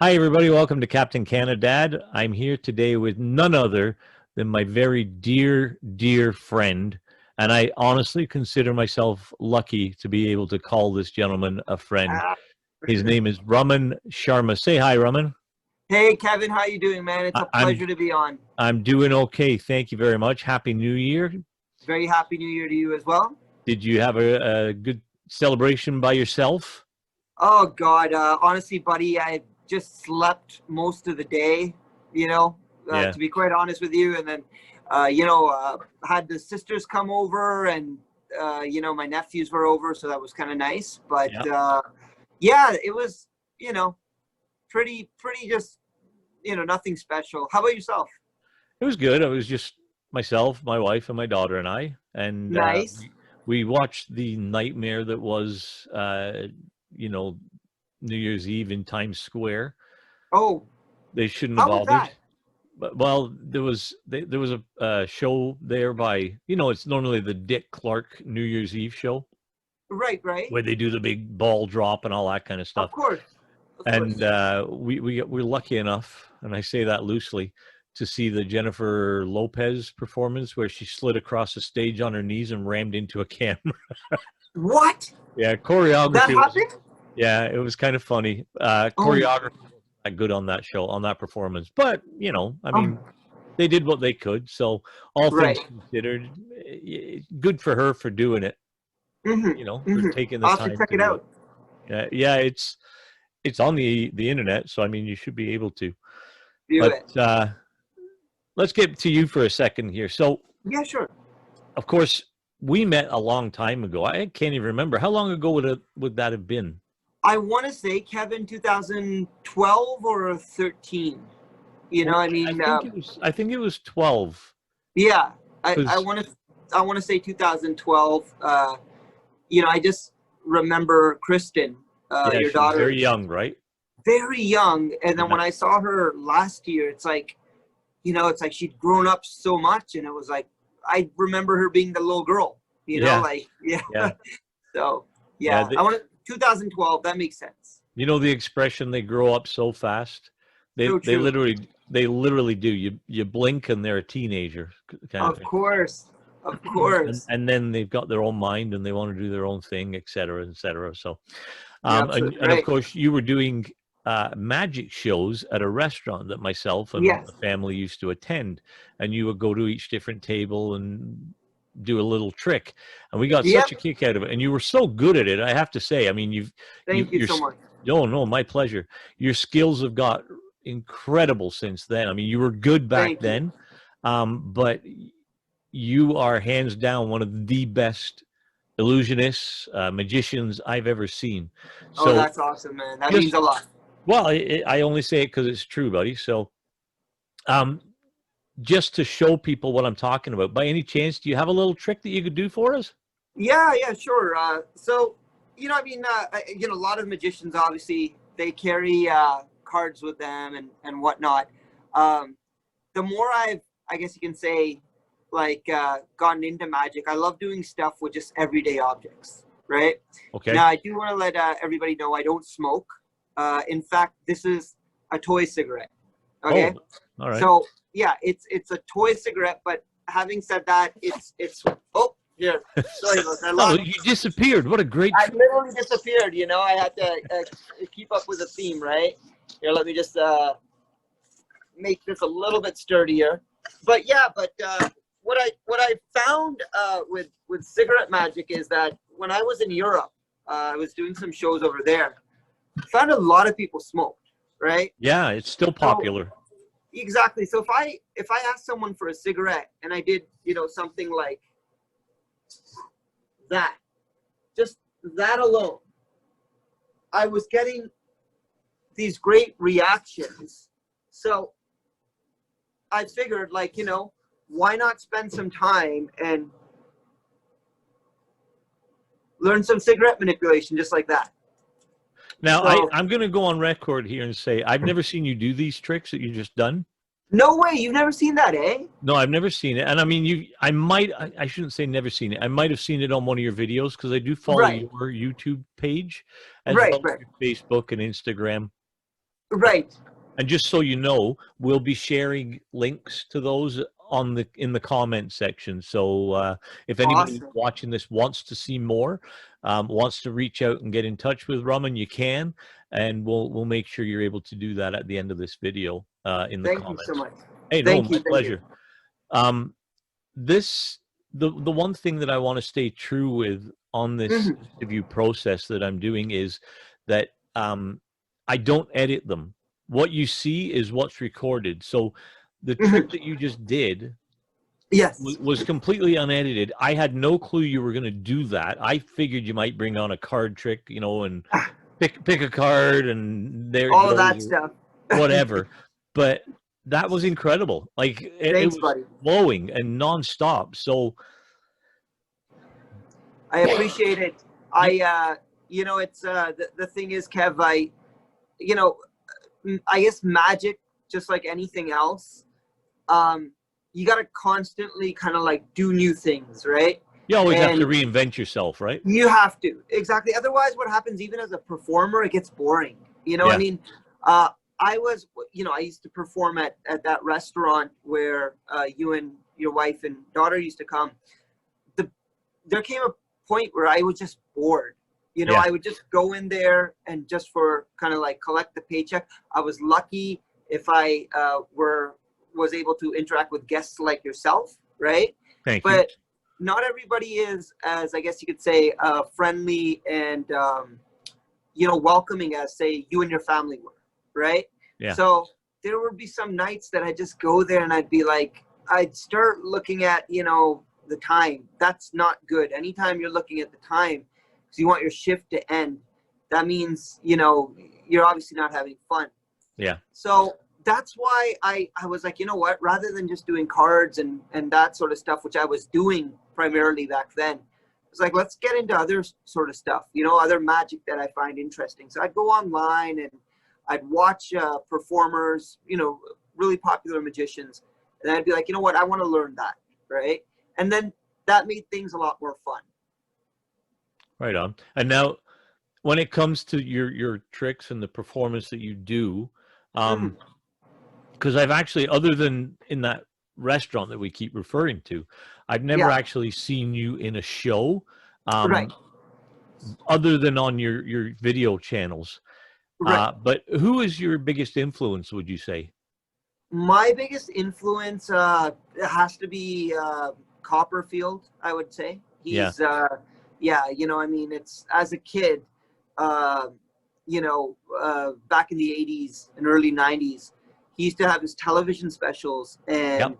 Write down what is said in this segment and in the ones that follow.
Hi, everybody. Welcome to Captain Canadad. I'm here today with none other than my very dear, dear friend. And I honestly consider myself lucky to be able to call this gentleman a friend. Ah, His name is Raman Sharma. Say hi, Raman. Hey Kevin, how you doing, man? It's I- a I'm pleasure to be on. I'm doing okay. Thank you very much. Happy New Year. Very happy New Year to you as well. Did you have a good celebration by yourself? Oh God, honestly, buddy, I just slept most of the day. You know, Yeah. to be quite honest with you, and then, had the sisters come over, and my nephews were over, so that was kind of nice. But Yeah. yeah, it was pretty just nothing special. How about yourself? It was good. It was just myself, my wife, and my daughter and I, and Nice. we watched the nightmare that was, you know, New Year's Eve in Times Square. Oh, They shouldn't have how was bothered. that? But, well, there was a show there by, it's normally the Dick Clark New Year's Eve show Right, right. where they do the big ball drop and all that kind of Of stuff. course, of And course. we're lucky enough, and I say that loosely, to see the Jennifer Lopez performance where she slid across the stage on her knees and rammed into a camera. What? Yeah, That choreography was, happened? yeah, it was kind of funny. Oh my Choreography God. not good on that show, on that performance, but I mean, Um, they did what they could. So all things right. considered, good for her for doing it. For taking the I'll have to time check to it do it. out. Yeah, it's on the internet, so I mean, you should be able to. Do But it. let's get to you for a second here. So, Yeah, sure. of course, we met a long time ago. I can't even remember how long ago would that have been. I want to say, Kevin, 2012 or 13. Well, I mean, I think it was 12 yeah. I, I because want to I want to say 2012. I just remember Kristen, yeah, your she was daughter, very young, right? very young, and then Yeah, when I saw her last year, it's like she'd grown up so much, and it was like I remember her being the little girl, yeah, like yeah. yeah, So yeah. yeah, I want 2012. That makes sense. You know the expression "they grow up so fast." They So they true. literally they literally do. You blink and they're a teenager kind of Of thing. course, of and course. and then they've got their own mind and they want to do their own thing, et cetera, et cetera. So, You're and absolutely of right. course, you were doing magic shows at a restaurant that myself and Yes. the family used to attend, and you would go to each different table and do a little trick, and we got such Yep. a kick out of it. And you were so good at it, I have to say. I mean, Thank you you're so much. no, no, my pleasure. Your skills have got incredible since then. I mean, you were good back Thank you. then, but you are hands down one of the best illusionists, magicians I've ever seen. Oh, So that's awesome, man. That means just, a lot. well, I only say it because it's true, buddy. So, um, just to show people what I'm talking about, by any chance, do you have a little trick that you could do for us? Yeah, yeah, sure. So, a lot of magicians obviously they carry cards with them and whatnot. Um, the more I guess you can say, gotten into magic, I love doing stuff with just everyday objects, right? Okay. Now, I do want to let everybody know I don't smoke. In fact, this is a toy cigarette. Oh, Okay, all right. so yeah, it's a toy cigarette. But having said that, it's oh here. Sorry about that. Oh, you disappeared. What a great I trick. literally disappeared. I had to keep up with the theme, right? Here, let me just make this a little bit sturdier. But yeah, what I found with cigarette magic is that when I was in Europe, I was doing some shows over there. Found a lot of people smoked, right? Yeah, it's still So popular. exactly. So if I asked someone for a cigarette and I did something like that, just that alone, I was getting these great reactions. So I figured, why not spend some time and learn some cigarette manipulation just like that? Now, So, I'm going to go on record here and say I've never seen you do these tricks that you just done. no way, you've never seen that, eh? No, I've never seen it. And I mean, I shouldn't say never seen it. I might have seen it on one of your videos because I do follow Right, your YouTube page as right, well as right. your Facebook and Instagram. Right. And just so you know, we'll be sharing links to those in the comment section. So if anybody Awesome. watching this wants to see more, wants to reach out and get in touch with Raman, you can, and we'll make sure you're able to do that at the end of this video in the Thank you so comments. much. Hey, no, Thank you. my Thank pleasure. you. The one thing that I want to stay true with on this interview process that I'm doing is that I don't edit them. What you see is what's recorded. So the trick that you just did Yes. was completely unedited. I had no clue you were going to do that. I figured you might bring on a card trick, you know, and pick a card and there it All goes, that stuff. whatever. But that was incredible. Like it Thanks, was buddy. flowing and nonstop. So I appreciate it. You know, it's the thing is, Kev, you know, I guess magic, just like anything else, you got to constantly kind of like do new things, right? You always have to reinvent yourself, right? You have to, exactly. Otherwise, what happens, even as a performer, it gets boring. You know, I mean, you know, I used to perform at that restaurant where you and your wife and daughter used to come. There came a point where I was just bored. You know, I would just go in there and just for kind of like collect the paycheck. I was lucky if I was able to interact with guests like yourself, right? Thank you. But not everybody is, as I guess you could say, friendly and you know, welcoming as say you and your family were, right? Yeah. So there would be some nights that I'd just go there and I'd be like, I'd start looking at, you know, the time. That's not good. Anytime you're looking at the time because you want your shift to end, that means, you know, you're obviously not having fun. Yeah. So that's why I was like, you know what, rather than just doing cards and that sort of stuff, which I was doing primarily back then, I was like, let's get into other sort of stuff, you know, other magic that I find interesting. So I'd go online and I'd watch performers, you know, really popular magicians. And I'd be like, you know what, I want to learn that, right? And then that made things a lot more fun. Right on. And now, when it comes to your tricks and the performance that you do, because I've actually, other than in that restaurant that we keep referring to, I've never actually seen you in a show, Right. other than on your video channels. Right. But who is your biggest influence, would you say? My biggest influence has to be Copperfield, I would say. He's, yeah, you know, I mean, it's as a kid, you know, back in the 80s and early 90s, he used to have his television specials. And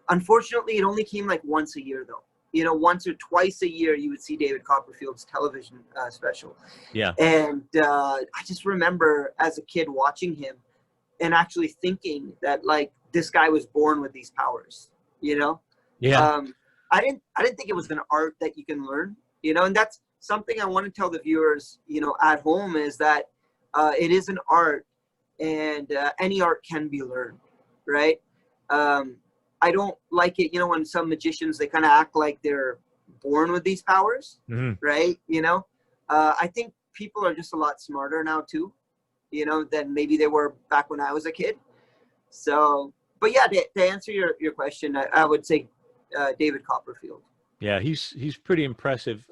unfortunately, it only came like once a year, though. You know, once or twice a year, you would see David Copperfield's television special. Yeah. And I just remember as a kid watching him and actually thinking that, like, this guy was born with these powers, you know? Yeah. I didn't think it was an art that you can learn, you know, and that's something I want to tell the viewers, you know, at home, is that it is an art, and any art can be learned, right? I don't like it, you know, when some magicians, they kind of act like they're born with these powers, right? You know, I think people are just a lot smarter now too, you know, than maybe they were back when I was a kid. So, but yeah, to answer your question, I would say David Copperfield. Yeah, he's pretty impressive.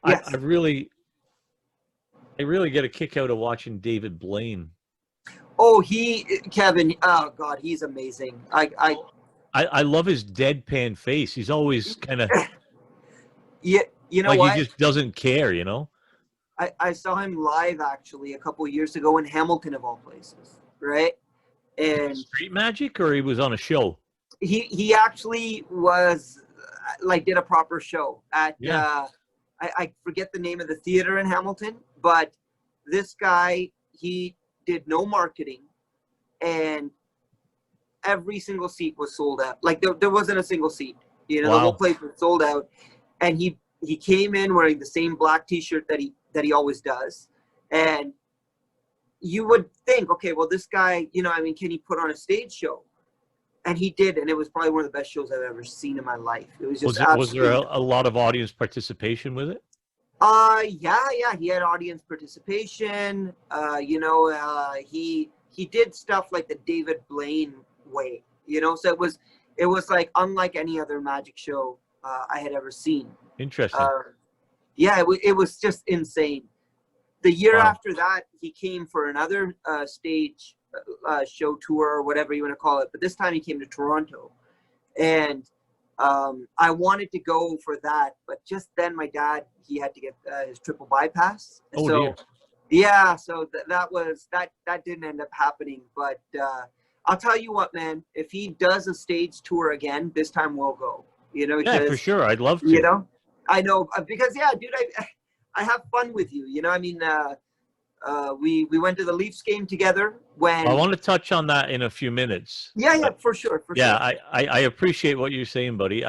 Yes. I really get a kick out of watching David Blaine. Oh, Kevin, oh God, he's amazing. I love his deadpan face. He's always kind of yeah, you know like what? He just doesn't care, you know? I saw him live actually a couple of years ago in Hamilton, of all places, right? And Street Magic, or he was on a show? He actually was like did a proper show at I forget the name of the theater in Hamilton, but this guy, he did no marketing, and every single seat was sold out. Like there wasn't a single seat, you know. The whole place was sold out, and he came in wearing the same black t-shirt that he always does. And you would think, okay, well, this guy, you know, I mean, can he put on a stage show? And he did, and it was probably one of the best shows I've ever seen in my life. It was just was there a lot of audience participation with it? Yeah, he had audience participation. He did stuff like the David Blaine way, so it was like unlike any other magic show I had ever seen. Interesting. Uh, yeah, it was just insane. The year Wow. after that, he came for another stage show tour or whatever you want to call it, but this time he came to Toronto, and I wanted to go for that, but just then my dad, he had to get his triple bypass. Oh So dear. yeah, so that didn't end up happening. But I'll tell you what, man, if he does a stage tour again, this time we'll go. Yeah, for Because sure. I'd love to. I know because yeah, dude, I have fun with you. I mean, we went to the Leafs game together I when. want to touch on that in a few minutes. Yeah, for sure, for Yeah, sure. I appreciate what you're saying, buddy.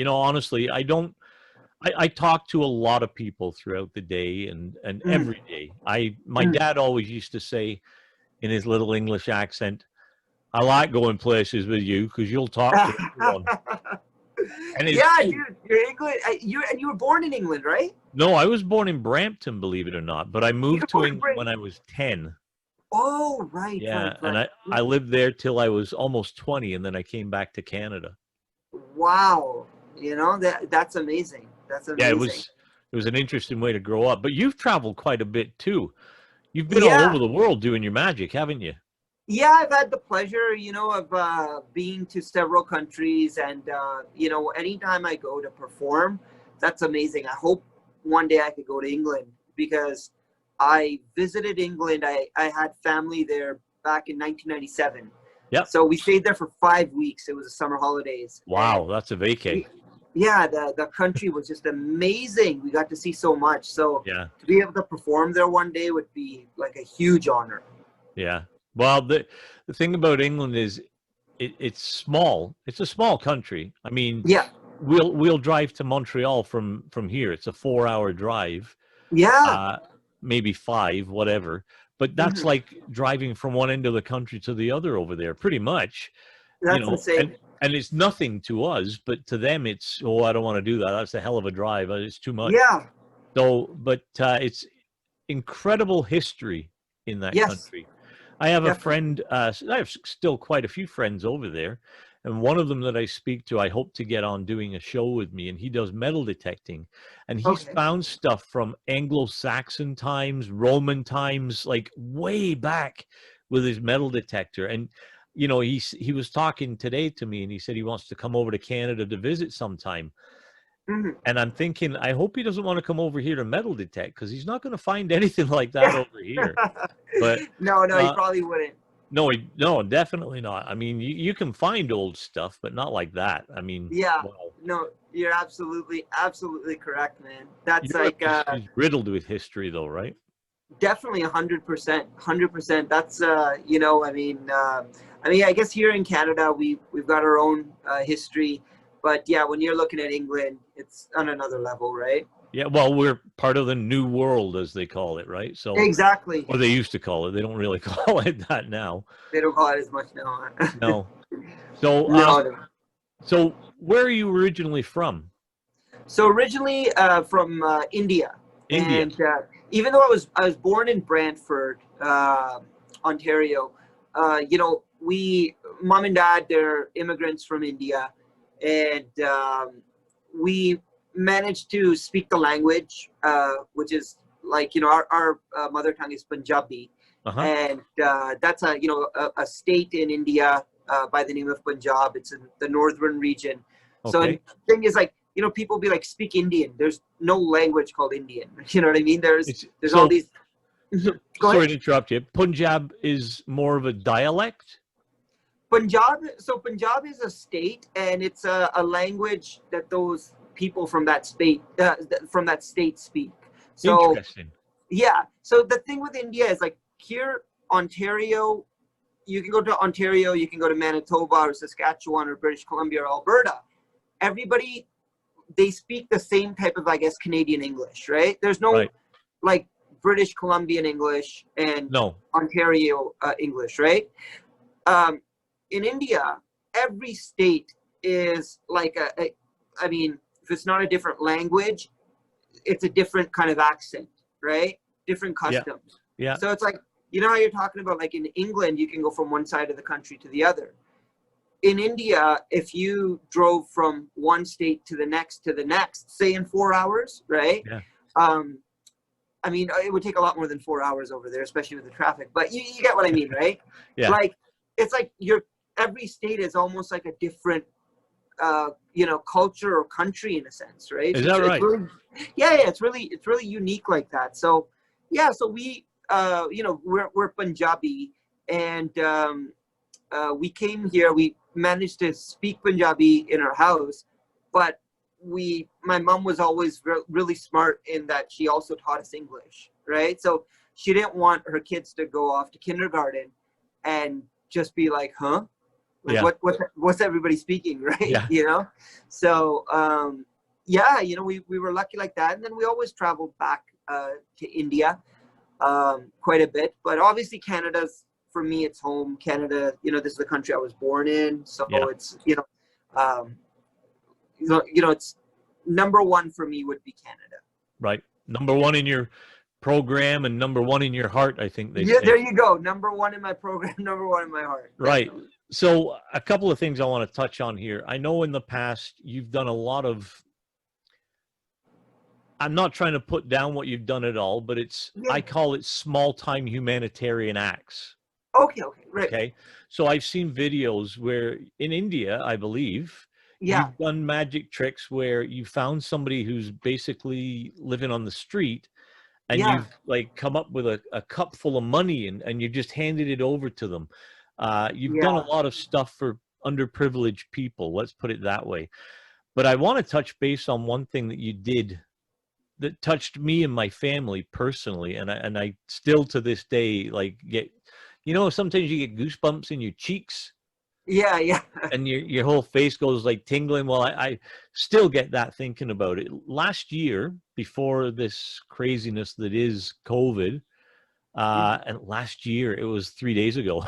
Honestly, I talk to a lot of people throughout the day and Mm. every day. My dad always used to say in his little English accent, "I like going places with you because you'll talk to everyone." And it's Yeah, true. dude, you're England. You were born in England, right? No, I was born in Brampton, believe it or not, but I You were moved to born in England Britain. when I was 10. Oh, right, Yeah, and right. I lived there till I was almost 20, and then I came back to Canada. Wow, that's amazing. That's Yeah, amazing. it was an interesting way to grow up. But you've traveled quite a bit too. You've been all Yeah, over the world doing your magic, haven't you? yeah. I've had the pleasure, of being to several countries, and anytime I go to perform, that's amazing. I hope one day I could go to England because I visited England. I had family there back in 1997. Yep. So we stayed there for 5 weeks. It was the summer holidays. Wow, that's a vacay. Yeah, the country was just amazing. We got to see so much. So Yeah, to be able to perform there one day would be like a huge honor. yeah. Well, the thing about England is it's small. It's a small country. I mean, Yeah, we'll drive to Montreal from here. It's a 4-hour drive, yeah. uh, maybe five, whatever. But that's Hmm. like driving from one end of the country to the other over there, pretty much. That's insane. And it's nothing to us, but to them it's, oh, I don't want to do that. That's a hell of a drive. It's too much. Yeah. So, but it's incredible history in that Yes. country. I have a Definitely. friend. I have still quite a few friends over there, and one of them that I speak to, I hope to get on doing a show with me, and he does metal detecting, and he's Okay. found stuff from Anglo-Saxon times, Roman times, like way back with his metal detector. And he was talking today to me, and he said he wants to come over to Canada to visit sometime. Hmm. And I'm thinking, I hope he doesn't want to come over here to metal detect because he's not going to find anything like that Yeah. over here. But No, you uh, probably wouldn't. no, definitely not. I mean, you can find old stuff, but not like that. I mean, Yeah. wow, No, you're absolutely correct, man. That's Europe like is riddled with history, though, right? definitely 100%, 100%. That's I guess here in Canada we've got our own history, but yeah, when you're looking at England, it's on another level, right? Yeah, well, we're part of the New World, as they call it, right? So, Exactly. or they used to call it. They don't really call it that now. They don't call it as much now. No. So, No. so where are you originally from? So originally from India, India. and even though I was born in Brantford, Ontario, we mom and dad, they're immigrants from India, and we managed to speak the language, which is like our mother tongue is Punjabi, Uh-huh. and that's a state in India by the name of Punjab. It's in the northern region. So and Okay. the thing is like people be like speak Indian. There's no language called Indian. You know what I mean? There's It's there's all so, these. so Go sorry ahead. to interrupt you. Punjab is more of a dialect? Punjab. So Punjab is a state, and it's a language that those people from that state speak. So Interesting. yeah. So the thing with India is like here, Ontario. You can go to Ontario. You can go to Manitoba or Saskatchewan or British Columbia or Alberta. Everybody, they speak the same type of, I guess, Canadian English, right? There's no Right. like British Columbian English and No. Ontario English, right? In India, every state is like I mean, if it's not a different language, it's a different kind of accent, right? Different customs. Yeah. So it's like, you know how you're talking about, like in England, you can go from one side of the country to the other. In India, if you drove from one state to the next, say in 4 hours, right? Yeah. I mean, it would take a lot more than 4 hours over there, especially with the traffic. But you get what I mean, right? Yeah. Like, it's like every state is almost like a different, you know, culture or country in a sense, right? Is that right? It's really unique like that. So yeah, so we, you know, we're Punjabi, and we came here. We managed to speak Punjabi in our house, but my mom was always really smart in that she also taught us English, right? So she didn't want her kids to go off to kindergarten and just be like, huh? Like, what's everybody speaking, right? Yeah. You know? So, yeah, you know, we were lucky like that. And then we always traveled back to India quite a bit. But obviously Canada's, for me, it's home. Canada, you know, this is the country I was born in. So it's, you know, it's number one for me would be Canada. Right. Number one in your program and number one in your heart, I think they say. There you go. Number one in my program, number one in my heart. Right. So a couple of things I want to touch on here. I know in the past you've done a lot of, I'm not trying to put down what you've done at all, but I call it small-time humanitarian acts. Okay, right. Okay. So I've seen videos where in India, I believe, you've done magic tricks where you found somebody who's basically living on the street, and you've like come up with a cup full of money, and you just handed it over to them. You've done a lot of stuff for underprivileged people, let's put it that way. But I want to touch base on one thing that you did that touched me and my family personally, and I still to this day like get, you know, sometimes you get goosebumps in your cheeks. Yeah. And your whole face goes like tingling. Well, I still get that thinking about it. Last year, before this craziness that is COVID, and last year, it was 3 days ago.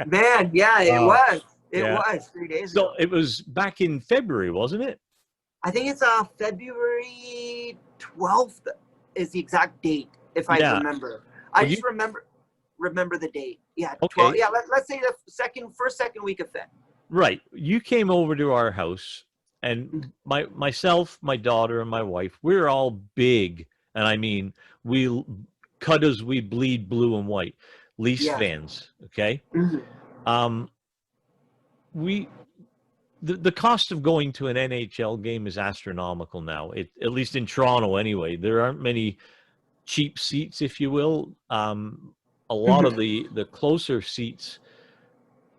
Man, yeah, it was. It was 3 days ago. So it was back in February, wasn't it? I think it's February 12th is the exact date, if I remember. I just remember the date. Yeah, okay. 12, yeah, let's say the first second week of Feb. Right. You came over to our house, and myself, my daughter, and my wife, we're all big, and I mean, we cut as we bleed blue and white. Leafs fans, okay? The cost of going to an NHL game is astronomical now, at least in Toronto anyway. There aren't many cheap seats, if you will. A lot of the closer seats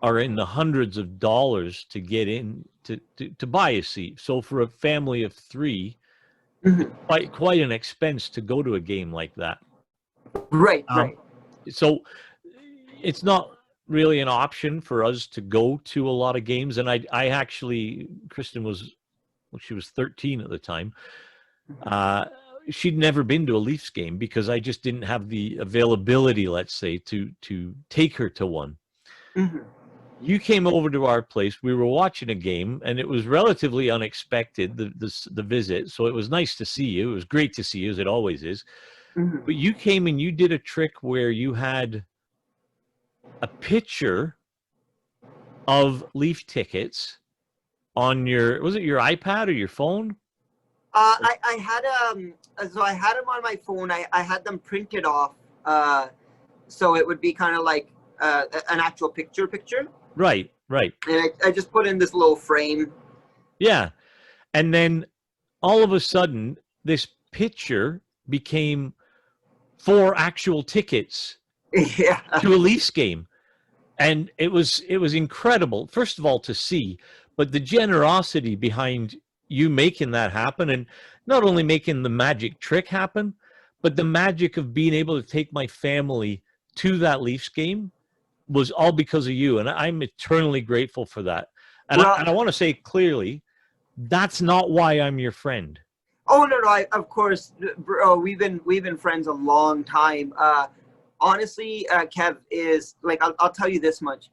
are in the hundreds of dollars to get in to buy a seat. So for a family of three, quite an expense to go to a game like that. Right. So it's not really an option for us to go to a lot of games. And I actually, Kristen she was 13 at the time. She'd never been to a Leafs game because I just didn't have the availability, let's say, to take her to one. You came over to our place. We were watching a game, and it was relatively unexpected, the visit. So it was nice to see you. It was great to see you, as it always is. But you came and you did a trick where you had a picture of Leaf tickets on was it your iPad or your phone? I had I had them on my phone. I had them printed off, so it would be kind of like an actual picture. Right. And I just put in this little frame. Yeah, and then all of a sudden, this picture became 4 actual tickets to a Leafs game, and it was incredible. First of all, to see, but the generosity behind you making that happen, and not only making the magic trick happen, but the magic of being able to take my family to that Leafs game was all because of you, and I'm eternally grateful for that. And I want to say clearly, that's not why I'm your friend. Oh no, of course, bro. We've been friends a long time. Honestly, Kev, is like I'll tell you this much.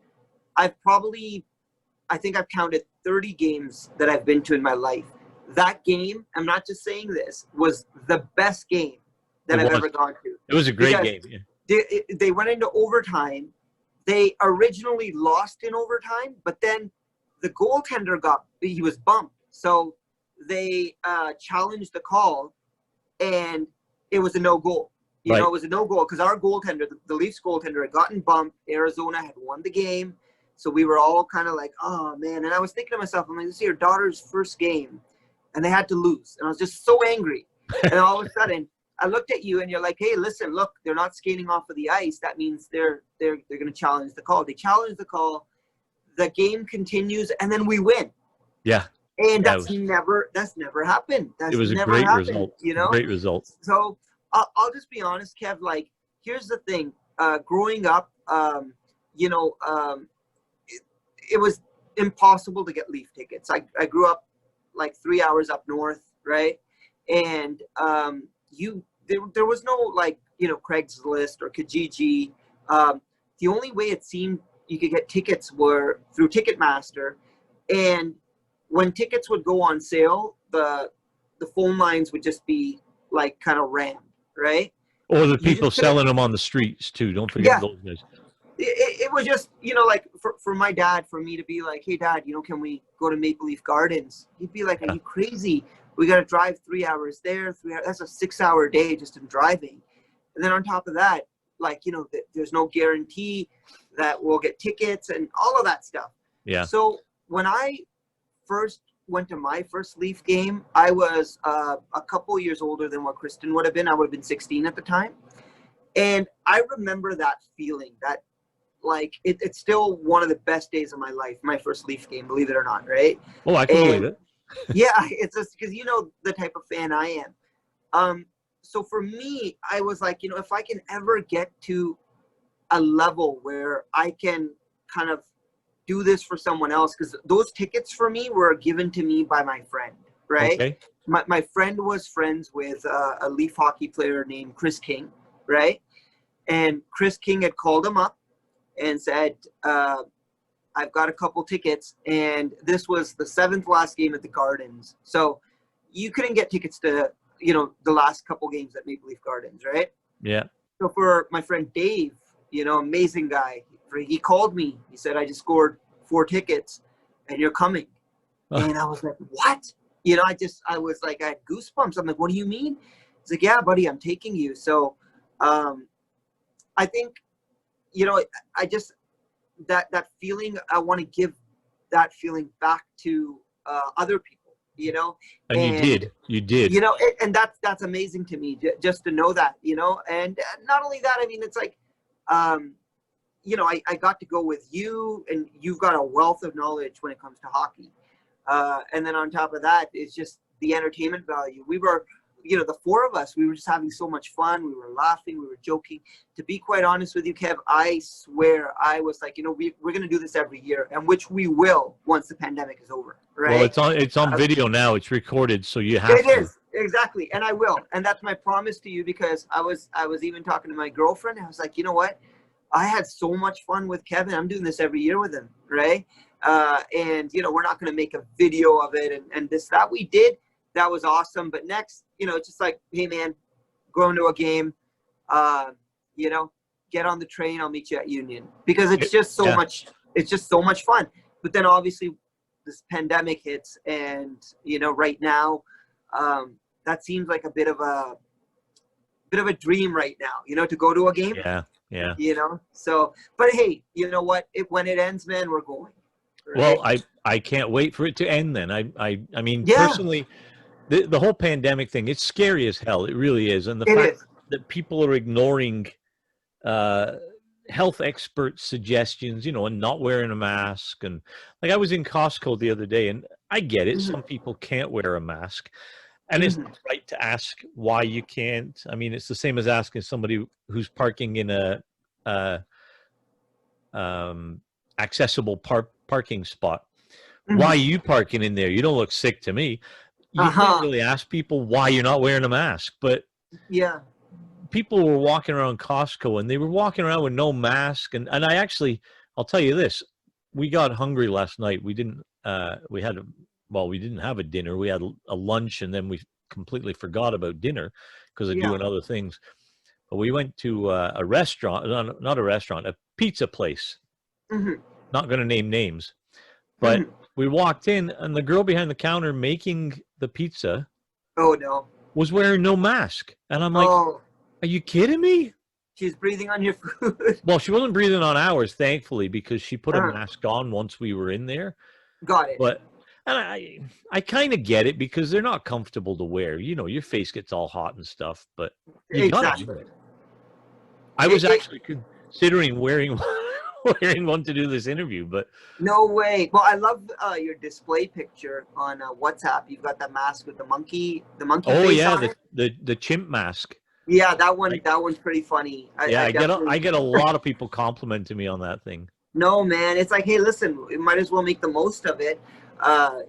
I think I've counted 30 games that I've been to in my life, that game, I'm not just saying this, was the best game that I've ever gone to. It was a great game. Yeah. They went into overtime. They originally lost in overtime, but then the goaltender he was bumped. So they challenged the call, and it was a no goal. You know, it was a no goal because our goaltender, the Leafs goaltender, had gotten bumped. Arizona had won the game. So we were all kind of like, oh, man. And I was thinking to myself, I'm like, this is your daughter's first game, and they had to lose. And I was just so angry. And all of a sudden, I looked at you, and you're like, hey, listen, look, they're not skating off of the ice. That means they're going to challenge the call. They challenge the call. The game continues, and then we win. Yeah. And that's never happened. It was a great result. You know? Great result. So I'll just be honest, Kev. Like, here's the thing. Growing up, you know, it was impossible to get Leaf tickets. I grew up like 3 hours up north, right? And there was no, like, you know, Craigslist or Kijiji. The only way it seemed you could get tickets were through Ticketmaster. And when tickets would go on sale, the phone lines would just be like kind of rammed, right? Or the people selling them on the streets too. Don't forget those guys. It was just, you know, like for my dad, for me to be like, hey, Dad, you know, can we go to Maple Leaf Gardens? He'd be like, are you crazy? We got to drive 3 hours there. 3 hours. That's a 6-hour day just in driving. And then on top of that, like, you know, there's no guarantee that we'll get tickets and all of that stuff. Yeah. So when I first went to my first Leaf game, I was a couple years older than what Kristen would have been. I would have been 16 at the time. And I remember that feeling, that, like, it's still one of the best days of my life, my first Leaf game, believe it or not, right? Oh, I can believe it. Yeah, it's just because you know the type of fan I am. So for me, I was like, you know, if I can ever get to a level where I can kind of do this for someone else, because those tickets for me were given to me by my friend, right? Okay. My friend was friends with a Leaf hockey player named Chris King, right? And Chris King had called him up and said, I've got a couple tickets, and this was the 7th last game at the Gardens. So you couldn't get tickets to, you know, the last couple games at Maple Leaf Gardens, right? Yeah. So for my friend Dave, you know, amazing guy, he called me. He said, I just scored 4 tickets and you're coming. And I was like, what? You know, I was like, I had goosebumps. I'm like, what do you mean? He's like, yeah, buddy, I'm taking you. So I think, you know, I just, that feeling, I want to give that feeling back to other people, you know. And you did. You know, and that's amazing to me, just to know that, you know. And not only that, I mean, it's like, you know, I got to go with you, and you've got a wealth of knowledge when it comes to hockey. And then on top of that, it's just the entertainment value. We were, you know, the 4 of us, we were just having so much fun. We were laughing, we were joking. To be quite honest with you, Kev, I swear I was like, you know, we're going to do this every year, and which we will once the pandemic is over, right? Well, it's on video now. It's recorded, so you have to. It is, exactly, and I will. And that's my promise to you, because I was even talking to my girlfriend, and I was like, you know what? I had so much fun with Kevin. I'm doing this every year with him, right? And, you know, we're not going to make a video of it and this, that we did. That was awesome. But next, you know, it's just like, hey, man, going to a game, you know, get on the train. I'll meet you at Union, because it's just so much. It's just so much fun. But then obviously this pandemic hits, and, you know, right now that seems like a bit of a dream right now, you know, to go to a game. Yeah. Yeah. You know, so, but hey, you know what? When it ends, man, we're going. Right? Well, I can't wait for it to end then. I mean, personally, the whole pandemic thing, it's scary as hell. It really is. And the fact that people are ignoring health expert suggestions, you know, and not wearing a mask. And like, I was in Costco the other day, and I get it. Some people can't wear a mask. And it's right to ask why you can't. I mean, it's the same as asking somebody who's parking in a accessible parking spot. Why are you parking in there? You don't look sick to me. You can't really ask people why you're not wearing a mask. But people were walking around Costco, and they were walking around with no mask. And I'll tell you this, we got hungry last night. We didn't. We had well, we didn't have a dinner. We had a lunch, and then we completely forgot about dinner because of Yeah. doing other things. But we went to a restaurant, not a restaurant, a pizza place. Hmm. Not going to name names, but we walked in, and the girl behind the counter making the pizza Oh no. was wearing no mask. And I'm like, Oh, are you kidding me? she's breathing on your food. Well, she wasn't breathing on ours, thankfully, because she put a Uh, mask on once we were in there. got it. But and I kind of get it because they're not comfortable to wear. You know, your face gets all hot and stuff, but you gotta do Exactly. it. I was actually considering wearing one to do this interview, but No way. Well, I love your display picture on WhatsApp. You've got that mask with the monkey oh face yeah, on it. the chimp mask. Yeah, that one. Like, That one's pretty funny. yeah, I definitely... get a lot of people complimenting me on that thing. No, man. It's like, hey, listen, we might as well make the most of it.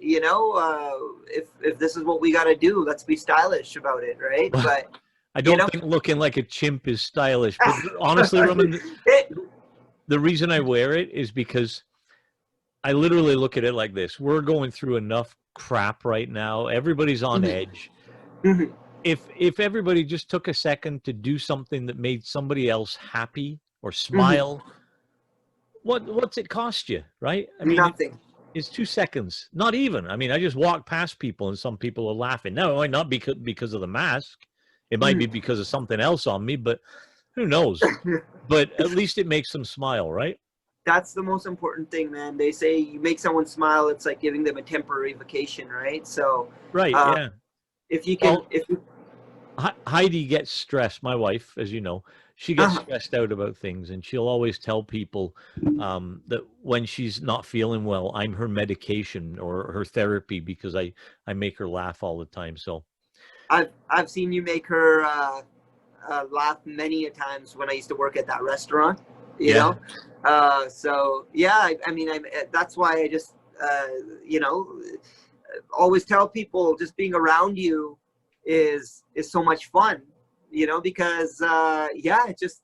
If this is what we got to do, let's be stylish about it, right? But I don't think looking like a chimp is stylish. But honestly, Roman, the reason I wear it is because I literally look at it like this. We're going through enough crap right now. Everybody's on edge. Mhm. If everybody just took a second to do something that made somebody else happy or smile, what's it cost you, right? I mean, Nothing. it's 2 seconds. Not even. I mean, I just walk past people and some people are laughing. Now, it might not be because of the mask. It might be because of something else on me, but who knows? But at least it makes them smile, right? That's the most important thing, man. They say you make someone smile, it's like giving them a temporary vacation, right? So, Right, yeah. if you can, Heidi gets stressed, my wife, as you know, she gets stressed out about things, and she'll always tell people that when she's not feeling well, I'm her medication or her therapy because I make her laugh all the time. So I've seen you make her laugh many a times when I used to work at that restaurant, you know? So yeah, I mean, that's why I just, always tell people just being around you is so much fun, because, it's just,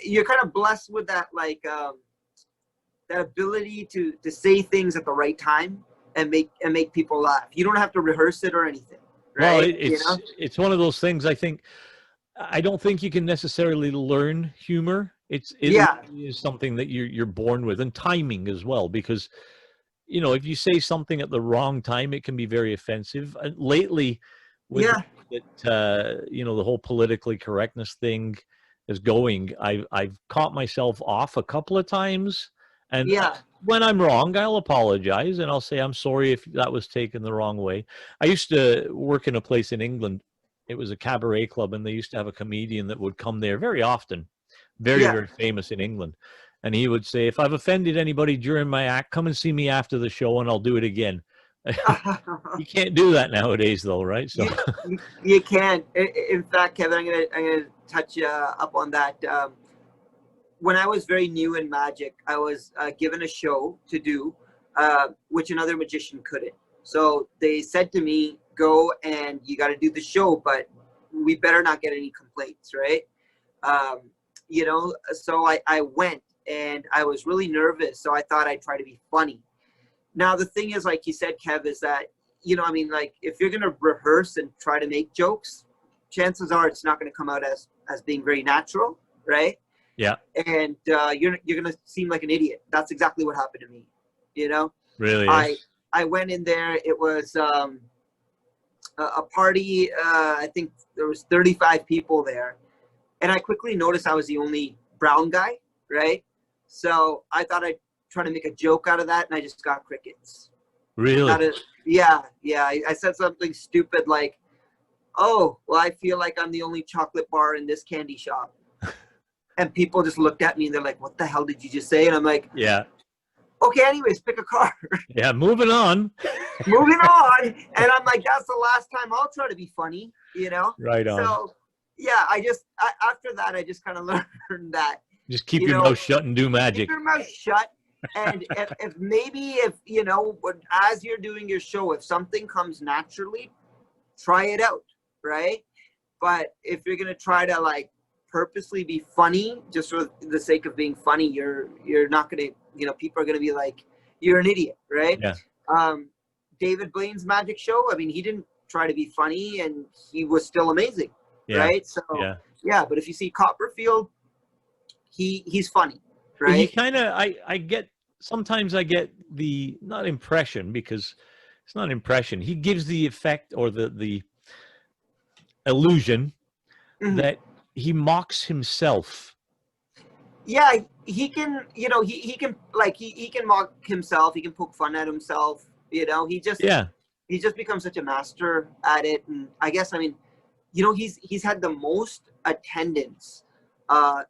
you're kind of blessed with that, like, that ability to say things at the right time and make people laugh. You don't have to rehearse it or anything. Right? Well, it's one of those things. I don't think you can necessarily learn humor. It is something that you're born with, and timing as well. Because if you say something at the wrong time, it can be very offensive. Lately, with the whole politically correctness thing is going, I've caught myself off a couple of times, and when I'm wrong, I'll apologize and I'll say I'm sorry if that was taken the wrong way. I used to work in a place in England. It was a cabaret club, and they used to have a comedian that would come there very often, very, very famous in England. And he would say, if I've offended anybody during my act, come and see me after the show and I'll do it again. You can't do that nowadays, though, right? So you can't. In fact, Kevin, I'm gonna touch up on that. When I was very new in magic, I was given a show to do, which another magician couldn't. So they said to me, go and you got to do the show, but we better not get any complaints, right? So I went, and I was really nervous. So I thought I'd try to be funny. Now, the thing is, like you said, Kev, is that, if you're going to rehearse and try to make jokes, chances are it's not going to come out as being very natural, right? Yeah. And you're going to seem like an idiot. That's exactly what happened to me, Really? I went in there. It was a party. I think there was 35 people there. And I quickly noticed I was the only brown guy, right? So I thought I'd try to make a joke out of that, and I just got crickets. Really? Yeah. I said something stupid like, oh, well, I feel like I'm the only chocolate bar in this candy shop. And people just looked at me, and they're like, what the hell did you just say? And I'm like, yeah. Okay, anyways, pick a card. Yeah, moving on. Moving on. And I'm like, that's the last time I'll try to be funny, Right on. So, yeah, after that, I just kind of learned that. Just keep your mouth shut and do magic. Keep your mouth shut. And if as you're doing your show, if something comes naturally, try it out, right? But if you're going to try to, like, purposely be funny just for the sake of being funny, you're not going to, people are going to be like, you're an idiot, right? Yeah. David Blaine's magic show, I mean, he didn't try to be funny, and he was still amazing, right? So yeah, but if you see Copperfield, he's funny, right? But he kind of, I get, sometimes I get the, not impression, because it's not impression. He gives the effect or the illusion that he mocks himself. Yeah, he can, you know, he can, like, he can mock himself. He can poke fun at himself. You know, he just becomes such a master at it. And I guess, I mean, you know, he's had the most attendance of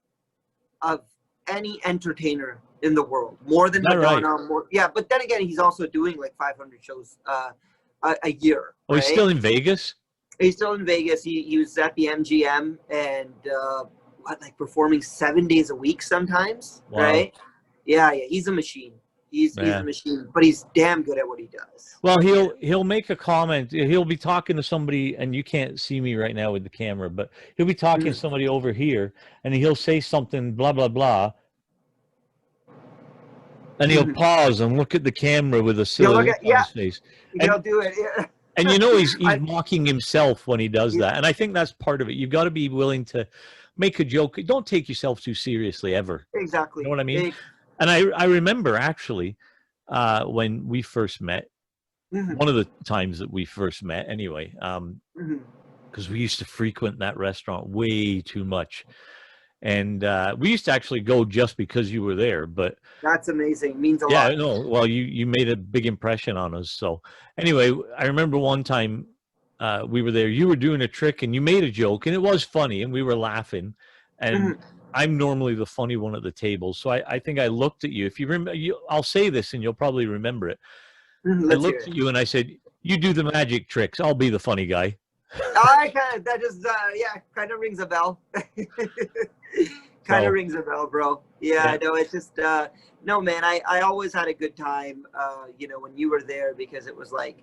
any entertainer in the world, more than Madonna. Right. More, yeah, but then again, he's also doing like 500 shows a year. Oh, right? He's still in Vegas? He's still in Vegas. He was at the MGM and like performing 7 days a week sometimes, right? Yeah, he's a machine. He's a machine, but he's damn good at what he does. Well, he'll make a comment. He'll be talking to somebody, and you can't see me right now with the camera, but he'll be talking to somebody over here, and he'll say something, blah, blah, blah, and he'll pause and look at the camera with a silly look on his face. He'll do it. Yeah. And you know he's mocking himself when he does that, and I think that's part of it. You've got to be willing to make a joke. Don't take yourself too seriously ever. Exactly. You know what I mean? And I remember actually when we first met, one of the times that we first met anyway, because we used to frequent that restaurant way too much. And we used to actually go just because you were there. But that's amazing. Means a lot. Yeah, no, well, you made a big impression on us. So anyway, I remember one time we were there, you were doing a trick and you made a joke and it was funny and we were laughing. And I'm normally the funny one at the table. So I think I looked at you. If you remember, I'll say this and you'll probably remember it. I looked at you and I said, you do the magic tricks. I'll be the funny guy. That just, kind of rings a bell. Rings a bell, bro. Yeah, no, it's just, no, man, I always had a good time, you know, when you were there, because it was like,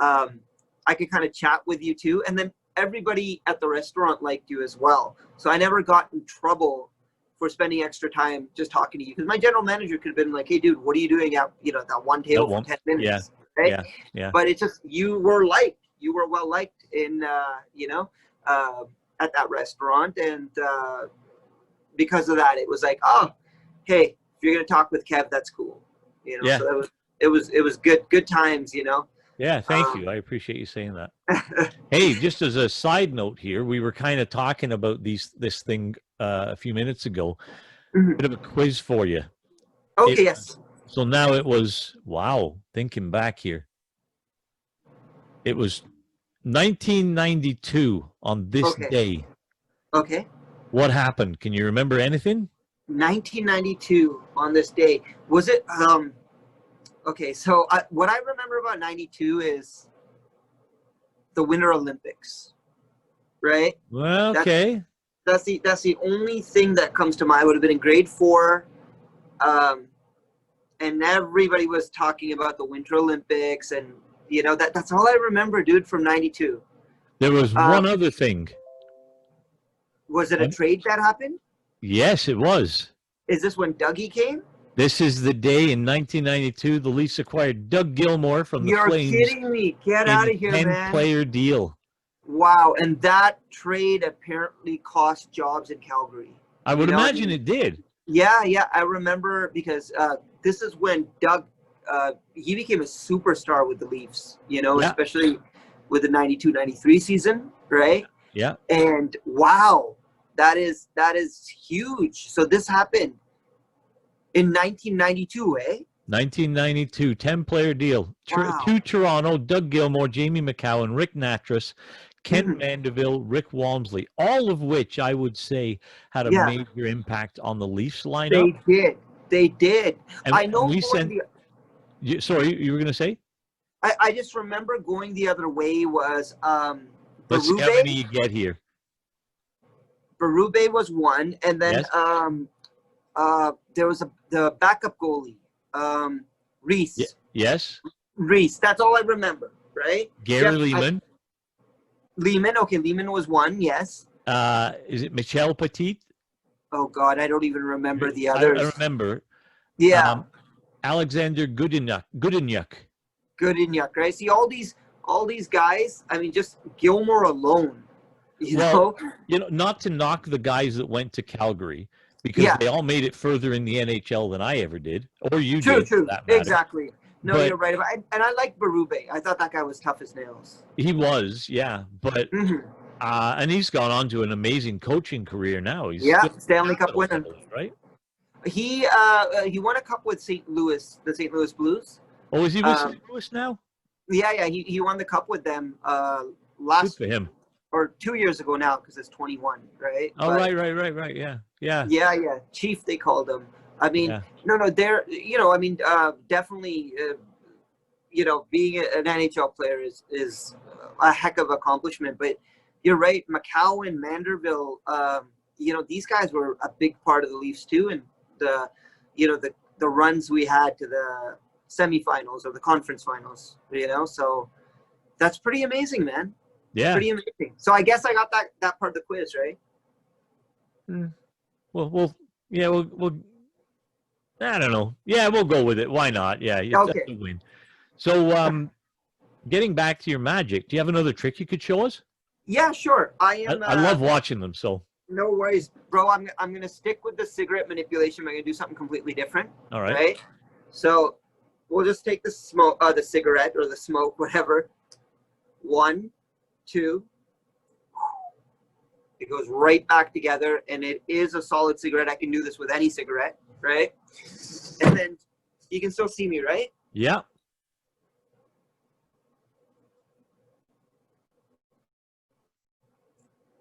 I could kind of chat with you too. And then everybody at the restaurant liked you as well. So I never got in trouble for spending extra time just talking to you. Because my general manager could have been like, hey, dude, what are you doing at, you know, that one table for 10 minutes? Yeah, right? Yeah. But it's just, you were liked. You were well liked in, you know, at that restaurant. And because of that, it was like, oh, hey, if you're going to talk with Kev, that's cool. You know, so it was good times, you know. Yeah, thank you. I appreciate you saying that. Hey, just as a side note here, we were kind of talking about this thing a few minutes ago. Bit of a quiz for you. Okay, yes. So now it was, wow, thinking back here. It was 1992 on this day. Okay. What happened? Can you remember anything? 1992 on this day. Was it okay, so what I remember about 92 is the Winter Olympics, right? Well, okay. That's the only thing that comes to mind. I would have been in grade 4, and everybody was talking about the Winter Olympics, and you know that's all I remember, dude, from 92. There was one other thing. Was it a trade that happened? Yes, it was. Is this when Dougie came? This is the day in 1992 the Leafs acquired Doug Gilmour from the Flames. You're kidding me. Get out of here, man. 10-player deal. Wow, and that trade apparently cost jobs in Calgary. I would imagine it did. Yeah, I remember because this is when Doug, he became a superstar with the Leafs, you know, especially with the 92-93 season, right? Yeah. And wow, that is huge. So this happened in 1992, eh? 1992, 10-player deal. Wow. To Toronto, Doug Gilmour, Jamie McCowan, Rick Natras, Ken Mandeville, Rick Walmsley, all of which I would say had a major impact on the Leafs lineup. They did. And I know. Sorry, you were going to say? I just remember going the other way was Let's see how many you get here. Berube was one, and then there was the backup goalie, Reese. Yes. Reese. That's all I remember, right? Gary Lehman. Lehman. Okay, Lehman was one. Yes. Is it Michel Petit? Oh God, I don't even remember the others. I remember. Yeah. Alexander Goodeniuk. Good in yuck, right? See all these guys. I mean, just Gilmore alone. Well, not to knock the guys that went to Calgary, because they all made it further in the NHL than I ever did, or you did, for that matter. Exactly. No, but you're right about it. And I like Berube. I thought that guy was tough as nails. He was, yeah. But and he's gone on to an amazing coaching career now. He's Stanley Cup winner, right? He won a cup with St. Louis, the St. Louis Blues. Oh, is he with St. Louis now? Yeah. He won the cup with them last Good for him. Or 2 years ago now, because it's 21, right? Oh, but, right. Yeah. Chief, they called him. I mean, no, they're, I mean, definitely, being an NHL player is a heck of an accomplishment. But you're right, McCowan, Manderville, these guys were a big part of the Leafs too, and the runs we had to the semifinals or the conference finals. So that's pretty amazing, man. Yeah, pretty amazing. So I guess I got that part of the quiz, right? Well, I don't know. Yeah, we'll go with it. Why not? Yeah, okay. That's a win. So, getting back to your magic, do you have another trick you could show us? Yeah, sure. I love watching them. So no worries, bro. I'm gonna stick with the cigarette manipulation. I'm gonna do something completely different. All right. Right. So we'll just take the smoke, the cigarette or the smoke, whatever. 1, 2. It goes right back together, and it is a solid cigarette. I can do this with any cigarette, right? And then you can still see me, right? Yeah.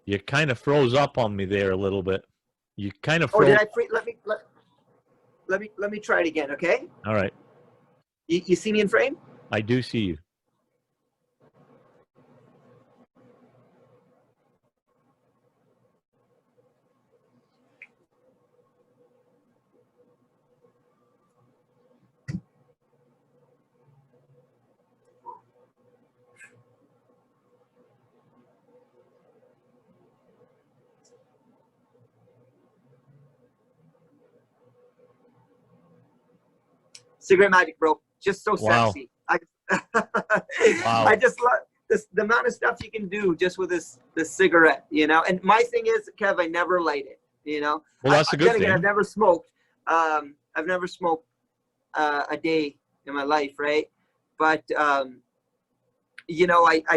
You kind of froze up on me there a little bit. You kind of froze. Oh, did I freeze? Let me try it again, okay? All right. You see me in frame? I do see you. Cigarette magic, bro. Just so Wow. sexy. I just love this, the amount of stuff you can do just with this cigarette, And my thing is, Kev, I never light it, Well, that's a good thing. I've never smoked. I've never smoked a day in my life, right? But I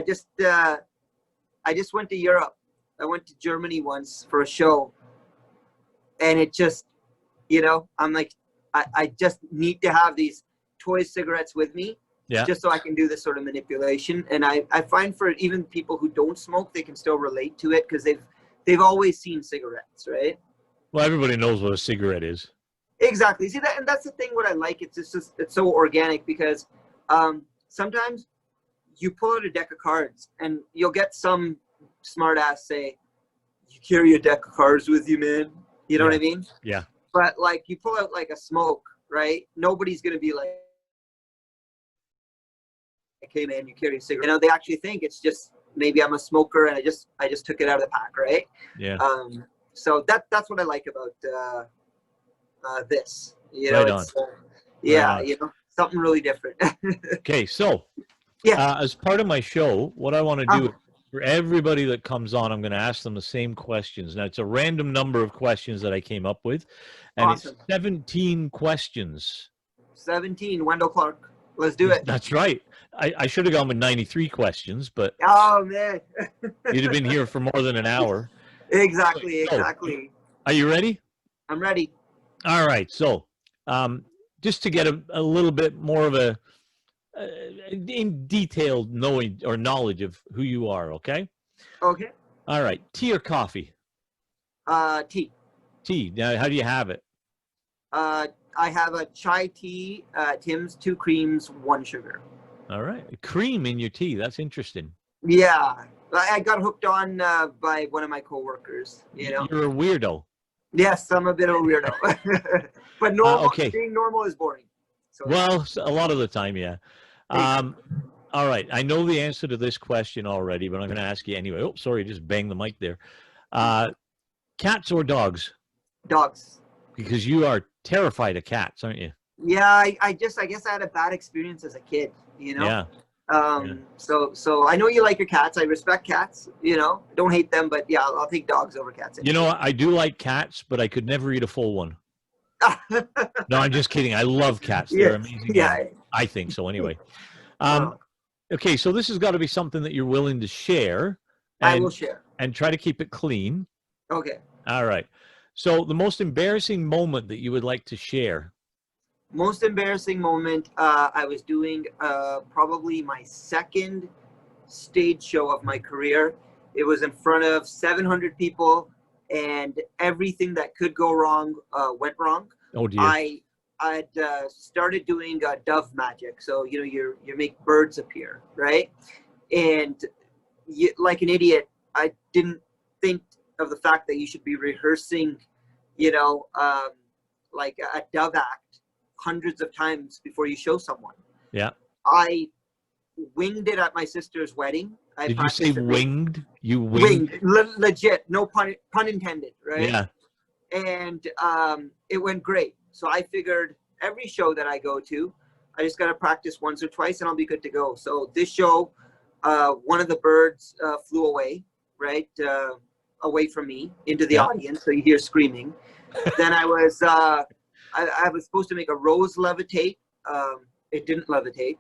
just went to Europe. I went to Germany once for a show, and it just, I'm like, I just need to have these toy cigarettes with me, just so I can do this sort of manipulation. And I find for even people who don't smoke, they can still relate to it because they've always seen cigarettes, right? Well, everybody knows what a cigarette is. Exactly. See that, and that's the thing. What I like, it's so organic because sometimes you pull out a deck of cards and you'll get some smart ass say, "You carry a deck of cards with you, man." You know what I mean? Yeah. But like you pull out like a smoke, right? Nobody's gonna be like, "Okay, man, you carry a cigarette." They actually think it's just maybe I'm a smoker and I just took it out of the pack, right? Yeah. So that's what I like about this. Right on. Something really different. Okay, so yeah, as part of my show, what I want to do for everybody that comes on, I'm going to ask them the same questions. Now, it's a random number of questions that I came up with, and it's 17 questions. 17, Wendell Clark. Let's do it. That's right. I should have gone with 93 questions, but oh man, you'd have been here for more than an hour. Exactly. Are you ready? I'm ready. All right. So, just to get a little bit more of a in detailed knowing or knowledge of who you are, okay? Okay. All right. Tea or coffee? Tea. Tea. Now, how do you have it? I have a chai tea, Tim's, 2 creams, 1 sugar. All right. Cream in your tea. That's interesting. Yeah. I got hooked on by one of my coworkers, You're a weirdo. Yes, I'm a bit of a weirdo. But being normal is boring. So, well, a lot of the time, yeah. All right. I know the answer to this question already, but I'm going to ask you anyway. Oh, sorry, just banged the mic there. Cats or dogs? Dogs. Because you are terrified of cats, aren't you? Yeah, I guess I had a bad experience as a kid. you know? Yeah. So I know you like your cats. I respect cats, you know, don't hate them, but yeah, I'll take dogs over cats. You know, I do like cats, but I could never eat a full one. No, I'm just kidding. I love cats. They're amazing. Yeah. Animals. I think so anyway. Oh, Okay, so this has got to be something that you're willing to share I will and share. and try to keep it clean. Okay. All right. So the most embarrassing moment that you would like to share. Most embarrassing moment, I was doing probably my second stage show of my career. It was in front of 700 people, and everything that could go wrong went wrong. Oh dear. I'd started doing dove magic, so you know you make birds appear, right? And like an idiot, I didn't think of the fact that you should be rehearsing, you know, like a dove act hundreds of times before you show someone. Yeah. I winged it at my sister's wedding. Did you say winged? You winged? Legit, no pun intended, right? Yeah. And it went great. So I figured every show that I go to, I just got to practice once or twice and I'll be good to go. So this show, one of the birds flew away, right? Away from me into the audience. So you hear screaming. Then I was supposed to make a rose levitate. It didn't levitate.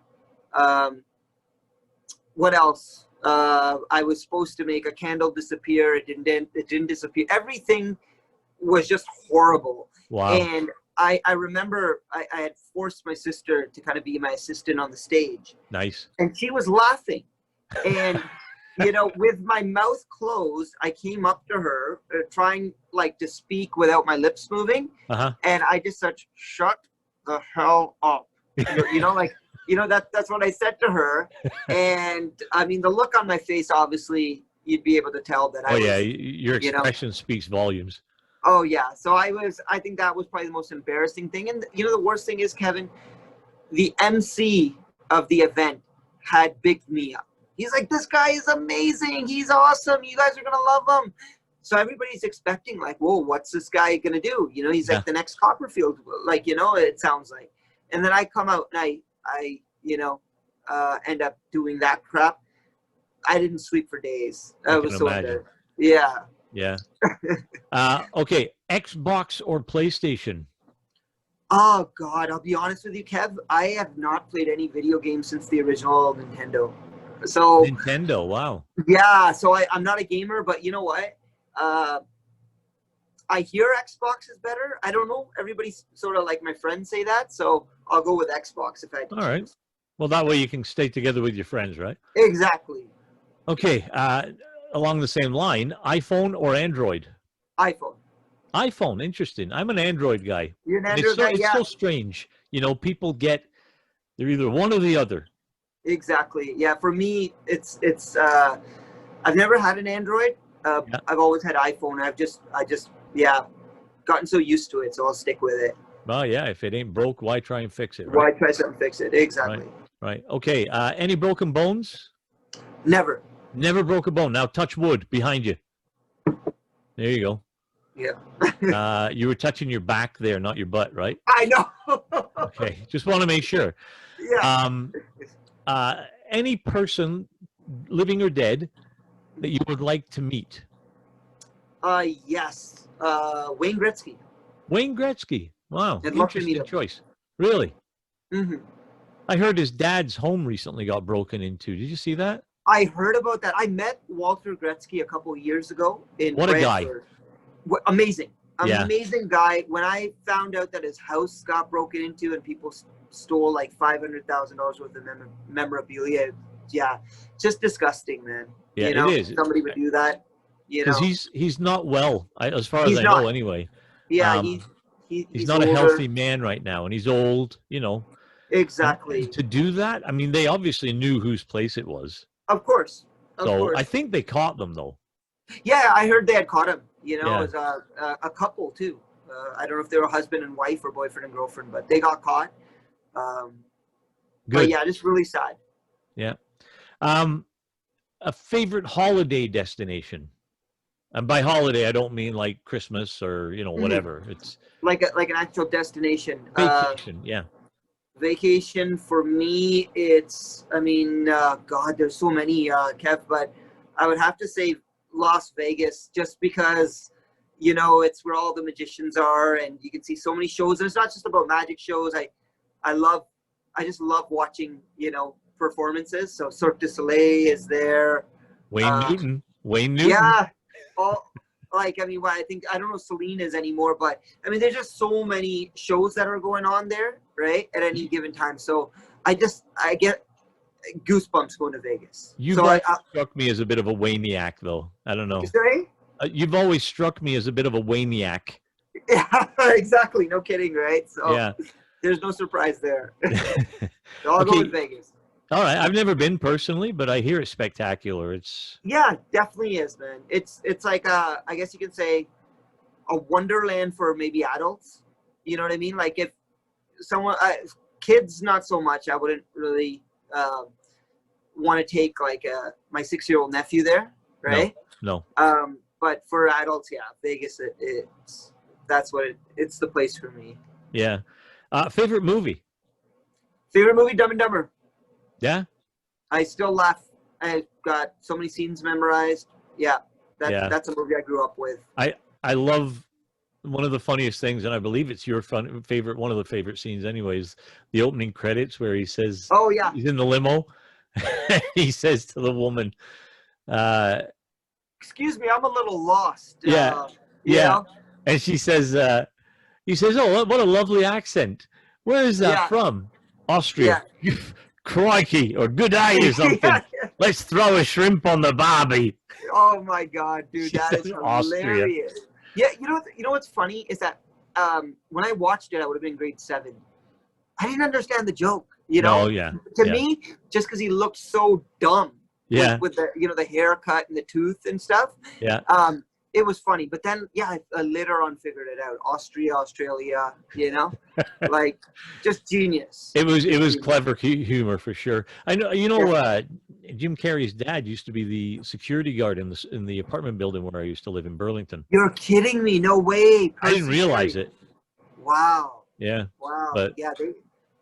What else? I was supposed to make a candle disappear. It didn't disappear. Everything was just horrible. Wow. And I remember I had forced my sister to kind of be my assistant on the stage. Nice. And she was laughing. And, you know, with my mouth closed, I came up to her trying like to speak without my lips moving. And I just said, shut the hell up. You know, like, you know, that's what I said to her. And I mean, the look on my face, obviously, you'd be able to tell that your expression speaks volumes. Oh yeah. So I think that was probably the most embarrassing thing. And you know, the worst thing is, Kevin, the MC of the event had bigged me up. He's like, this guy is amazing. He's awesome. You guys are going to love him. So everybody's expecting like, whoa, what's this guy going to do? You know, he's like the next Copperfield, like, you know, it sounds like. And then I come out and I you know, end up doing that crap. I didn't sleep for days. I was so embarrassed. Yeah. Yeah. Okay. Xbox or PlayStation? Oh God, I'll be honest with you, Kev. I have not played any video games since the original Nintendo. So Nintendo, wow. Yeah, so I'm not a gamer, but you know what? I hear Xbox is better. I don't know. Everybody's sort of like my friends say that, so I'll go with Xbox if I had to choose. All right. Well, that way you can stay together with your friends, right? Exactly. Okay. Along the same line, iPhone or Android? iPhone. iPhone, interesting. I'm an Android guy. You're an Android guy, it's so strange. You know, people they're either one or the other. Exactly. Yeah, for me, it's I've never had an Android. I've always had iPhone. I just gotten so used to it, so I'll stick with it. Well, yeah, if it ain't broke, why try and fix it, right? Why try something and fix it? Exactly. Right. Okay. Any broken bones? Never. Never broke a bone. Now touch wood behind you. There you go. Yeah. You were touching your back there, not your butt, right? I know. Okay. Just want to make sure. Yeah. Any person, living or dead, that you would like to meet? Yes. Wayne Gretzky. Wayne Gretzky. Wow. I'd love to meet Interesting him. choice. Really? Mm-hmm. I heard his dad's home recently got broken into. Did you see that? I heard about that. I met Walter Gretzky a couple of years ago in What a guy. Amazing. Yeah. Amazing guy. When I found out that his house got broken into and people stole like $500,000 worth of memorabilia, yeah, just disgusting, man. Yeah, you know, it is. Somebody would do that. Because he's not well, as far as He's I not. know, anyway. Yeah, he's not older. a healthy man right now, and he's old. You know. Exactly. And to do that, I mean, they obviously knew whose place it was. Of course. So I think they caught them, though. Yeah, I heard they had caught him. You know, Yeah. It was a couple too. I don't know if they were husband and wife or boyfriend and girlfriend, but they got caught. Good. But yeah, just really sad. Yeah. A favorite holiday destination, and by holiday I don't mean like Christmas or whatever. It's like an actual destination. vacation. Yeah. Vacation for me, it's, I mean, God, there's so many, Kev, but I would have to say Las Vegas, just because, you know, it's where all the magicians are, and you can see so many shows. And it's not just about magic shows. I just love watching, you know, performances. So Cirque du Soleil is there. Wayne Newton. Wayne Newton. Yeah. All, like, I mean, I think, I don't know if Celine is anymore, but I mean, there's just so many shows that are going on there, right, at any given time. So I get goosebumps going to Vegas. You've So always struck me as a bit of a Wayniac, though. I don't know. Sorry? You've always struck me as a bit of a Wayniac. Yeah, exactly. No kidding, right? So yeah. There's no surprise there. So I'll go with Vegas. All right. I've never been personally, but I hear it's spectacular. Yeah, definitely is, man. It's like I guess you could say a wonderland for maybe adults. You know what I mean? Like if someone, kids, not so much. I wouldn't really want to take like my 6-year-old nephew there, right? No. But for adults, yeah, Vegas, it's the place for me. Yeah. Favorite movie? Favorite movie, Dumb and Dumber. Yeah. I still laugh. I've got so many scenes memorized. Yeah, that's a movie I grew up with. I love one of the funniest things, and I believe it's your favorite, one of the favorite scenes anyways, the opening credits where he says, oh yeah, he's in the limo. He says to the woman, excuse me, I'm a little lost. Yeah. Know? And she says, he says, oh, what a lovely accent. Where is that from? Austria. Yeah. Crikey, or good day or something. Let's throw a shrimp on the barbie. Oh my God, dude, that is Austria. Hilarious. Yeah, you know what's funny is that when I watched it, I would have been grade 7. I didn't understand the joke. You know, to me, just because he looked so dumb. Yeah. With the the haircut and the tooth and stuff. Yeah. It was funny, but then I later on figured it out. Austria, Australia, like just genius. It was clever humor for sure. I know. Jim Carrey's dad used to be the security guard in the apartment building where I used to live in Burlington. You're kidding me? No way. I didn't realize it. Wow. Yeah. Wow. But yeah,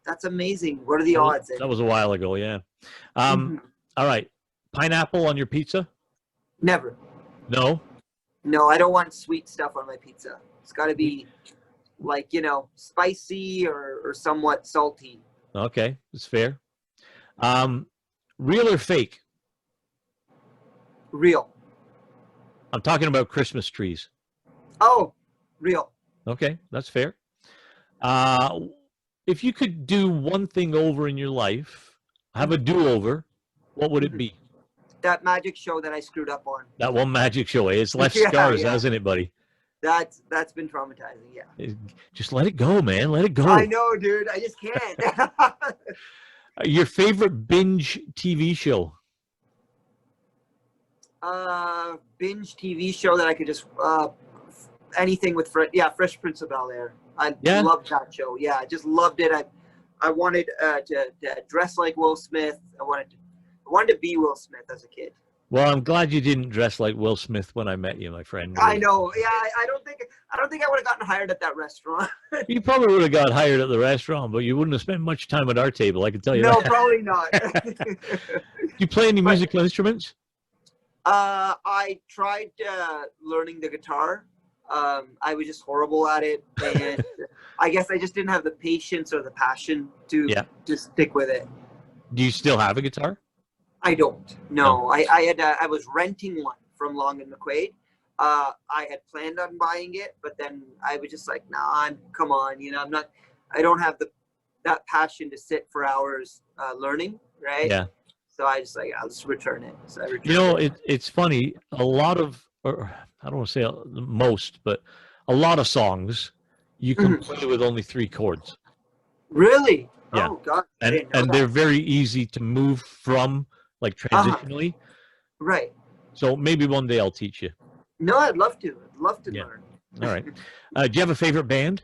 that's amazing. What are the odds? That was a while ago. Yeah. All right. Pineapple on your pizza? Never. No. No, I don't want sweet stuff on my pizza. It's got to be like, spicy or somewhat salty. Okay, that's fair. Real or fake? Real. I'm talking about Christmas trees. Oh, real. Okay, that's fair. If you could do one thing over in your life, have a do-over, what would it be? That magic show that I screwed up on. That one magic show. It's left scars, hasn't it, buddy? That's been traumatizing, yeah. Just let it go, man. Let it go. I know, dude. I just can't. Your favorite binge TV show? Binge TV show that I could just anything with Fresh Prince of Bel-Air. I loved that show. Yeah, I just loved it. I wanted to dress like Will Smith. I wanted to be Will Smith as a kid. Well, I'm glad you didn't dress like Will Smith when I met you, my friend. I know. Yeah, I don't think I would have gotten hired at that restaurant. You probably would have got hired at the restaurant, but you wouldn't have spent much time at our table, I can tell you that. No, that. probably not. Do you play any musical instruments? I tried learning the guitar. I was just horrible at it, and I guess I just didn't have the patience or the passion to stick with it. Do you still have a guitar? I don't. No. I was renting one from Long and McQuaid. I had planned on buying it, but then I was just like, nah, come on, I don't have that passion to sit for hours learning, right? Yeah. So I just I'll just return it. So I returned it. It's funny. A lot of, or I don't want to say most, but a lot of songs you can play with only 3 chords. Really? Yeah. Oh God. And they're very easy to move from, like transitionally. Right. So maybe one day I'll teach you. No, I'd love to. I'd love to learn. All right. Do you have a favorite band?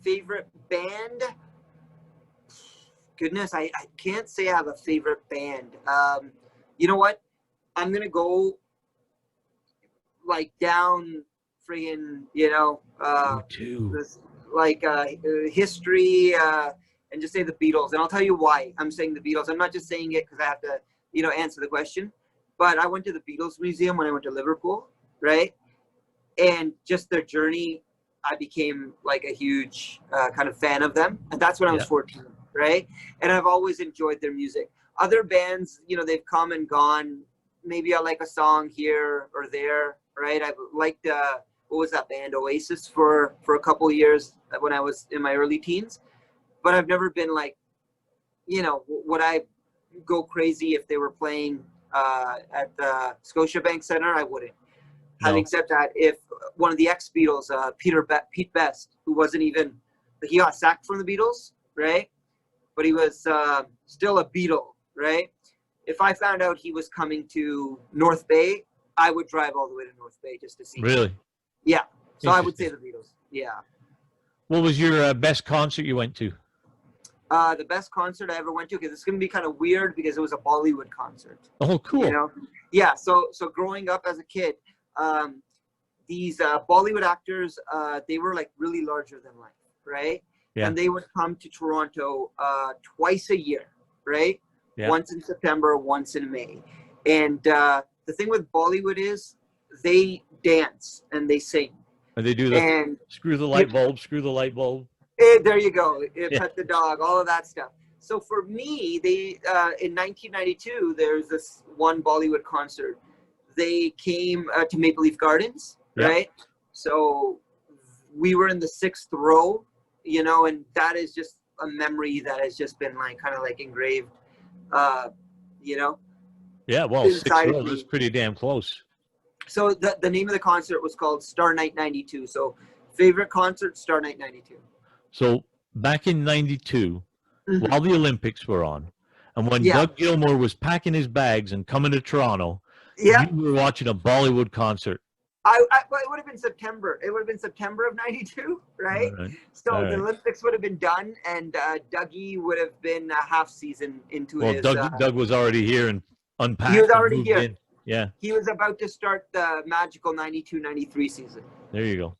Favorite band? Goodness, I can't say I have a favorite band. You know what? I'm gonna go down friggin', like history, and just say the Beatles. And I'll tell you why I'm saying the Beatles. I'm not just saying it because I have to, you know, answer the question. But I went to the Beatles Museum when I went to Liverpool, right? And just their journey, I became like a huge kind of fan of them. And that's when I was 14, right? And I've always enjoyed their music. Other bands, you know, they've come and gone. Maybe I like a song here or there, right? I've liked, what was that band, Oasis, for a couple of years when I was in my early teens. But I've never been like, you know, would I go crazy if they were playing at the Scotiabank Center? I wouldn't. No. Having said that, if one of the ex-Beatles, Pete Best, who wasn't even, he got sacked from the Beatles, right? But he was still a Beatle, right? If I found out he was coming to North Bay, I would drive all the way to North Bay just to see him. Really? Yeah. So I would say the Beatles. Yeah. What was your best concert you went to? The best concert I ever went to, because it's going to be kind of weird because it was a Bollywood concert. Oh, cool. You know? Yeah. So growing up as a kid, these Bollywood actors, they were like really larger than life, right? Yeah. And they would come to Toronto twice a year, right? Yeah. Once in September, once in May. And the thing with Bollywood is they dance and they sing. And they do the and screw the light bulb, screw the light bulb. There you go. Pet the dog, all of that stuff. So for me, they in 1992, there's this one Bollywood concert. They came to Maple Leaf Gardens, right? So we were in the 6th row, you know, and that is just a memory that has just been like kind of like engraved, you know. Yeah, well, 6th row is pretty damn close. So the name of the concert was called Star Night 92. So favorite concert, Star Night 92. So back in 92, while the Olympics were on, and when Doug Gilmour was packing his bags and coming to Toronto, you were watching a Bollywood concert. Well, it would have been September. It would have been September of 92, right? So the Olympics would have been done, and Dougie would have been a half season into his... Well, Doug was already here and unpacked. He was already here. In. Yeah. He was about to start the magical 92-93 season. There you go.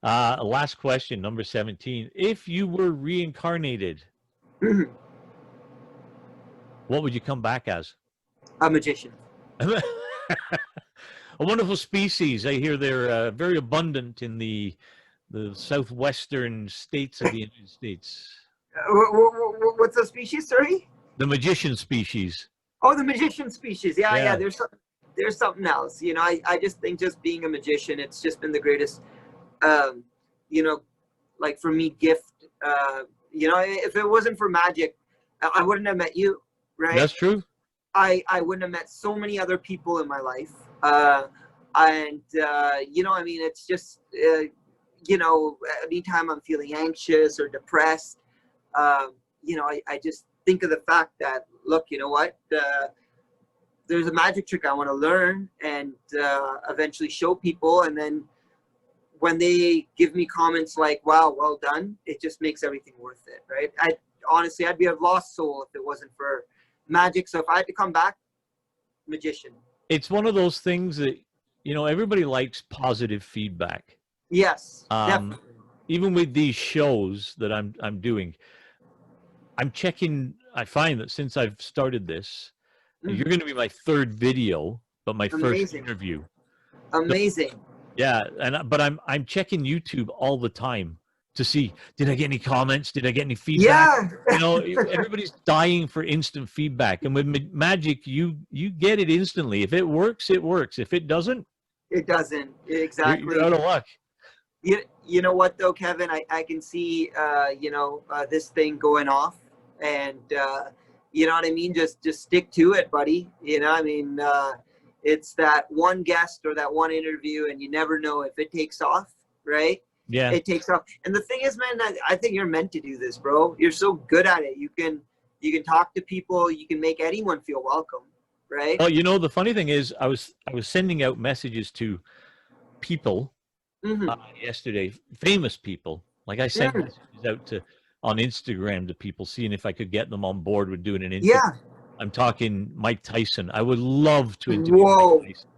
Last question, number 17. If you were reincarnated, what would you come back as? A magician. A wonderful species. I hear they're very abundant in the southwestern states of the United States. What's the species, sorry? The magician species. Oh, the magician species. Yeah. There's something else. You know, I just think just being a magician, it's just been the greatest, you know, like for me, gift. You know, if it wasn't for magic, I wouldn't have met you, right? That's true. I wouldn't have met so many other people in my life. And, you know, I mean, it's just, you know, anytime I'm feeling anxious or depressed, you know, I just think of the fact that, look, you know what, there's a magic trick I want to learn and eventually show people. And then when they give me comments like, wow, well done, it just makes everything worth it, right? Honestly, I'd be a lost soul if it wasn't for magic. So if I had to come back, magician. It's one of those things that, you know, everybody likes positive feedback. Yes, definitely. Even with these shows that I'm doing, I'm checking. I find that since I've started this, you're going to be my 3rd video, but my first interview. Amazing. Yeah, but I'm checking YouTube all the time to see, did I get any comments? Did I get any feedback? Yeah. You know, everybody's dying for instant feedback, and with magic, you get it instantly. If it works, it works. If it doesn't, it doesn't. Exactly. You're out of luck. You know what though, Kevin? I can see you know, this thing going off, and you know what I mean. Just stick to it, buddy. You know, I mean, it's that one guest or that one interview, and you never know if it takes off, right? Yeah, it takes off. And the thing is, man, I think you're meant to do this, bro. You're so good at it. You can talk to people. You can make anyone feel welcome, right? Well, you know, the funny thing is, I was sending out messages to people yesterday, famous people. Like I sent messages out on Instagram to people, seeing if I could get them on board with doing an interview. Yeah. I'm talking Mike Tyson. I would love to interview Mike Tyson.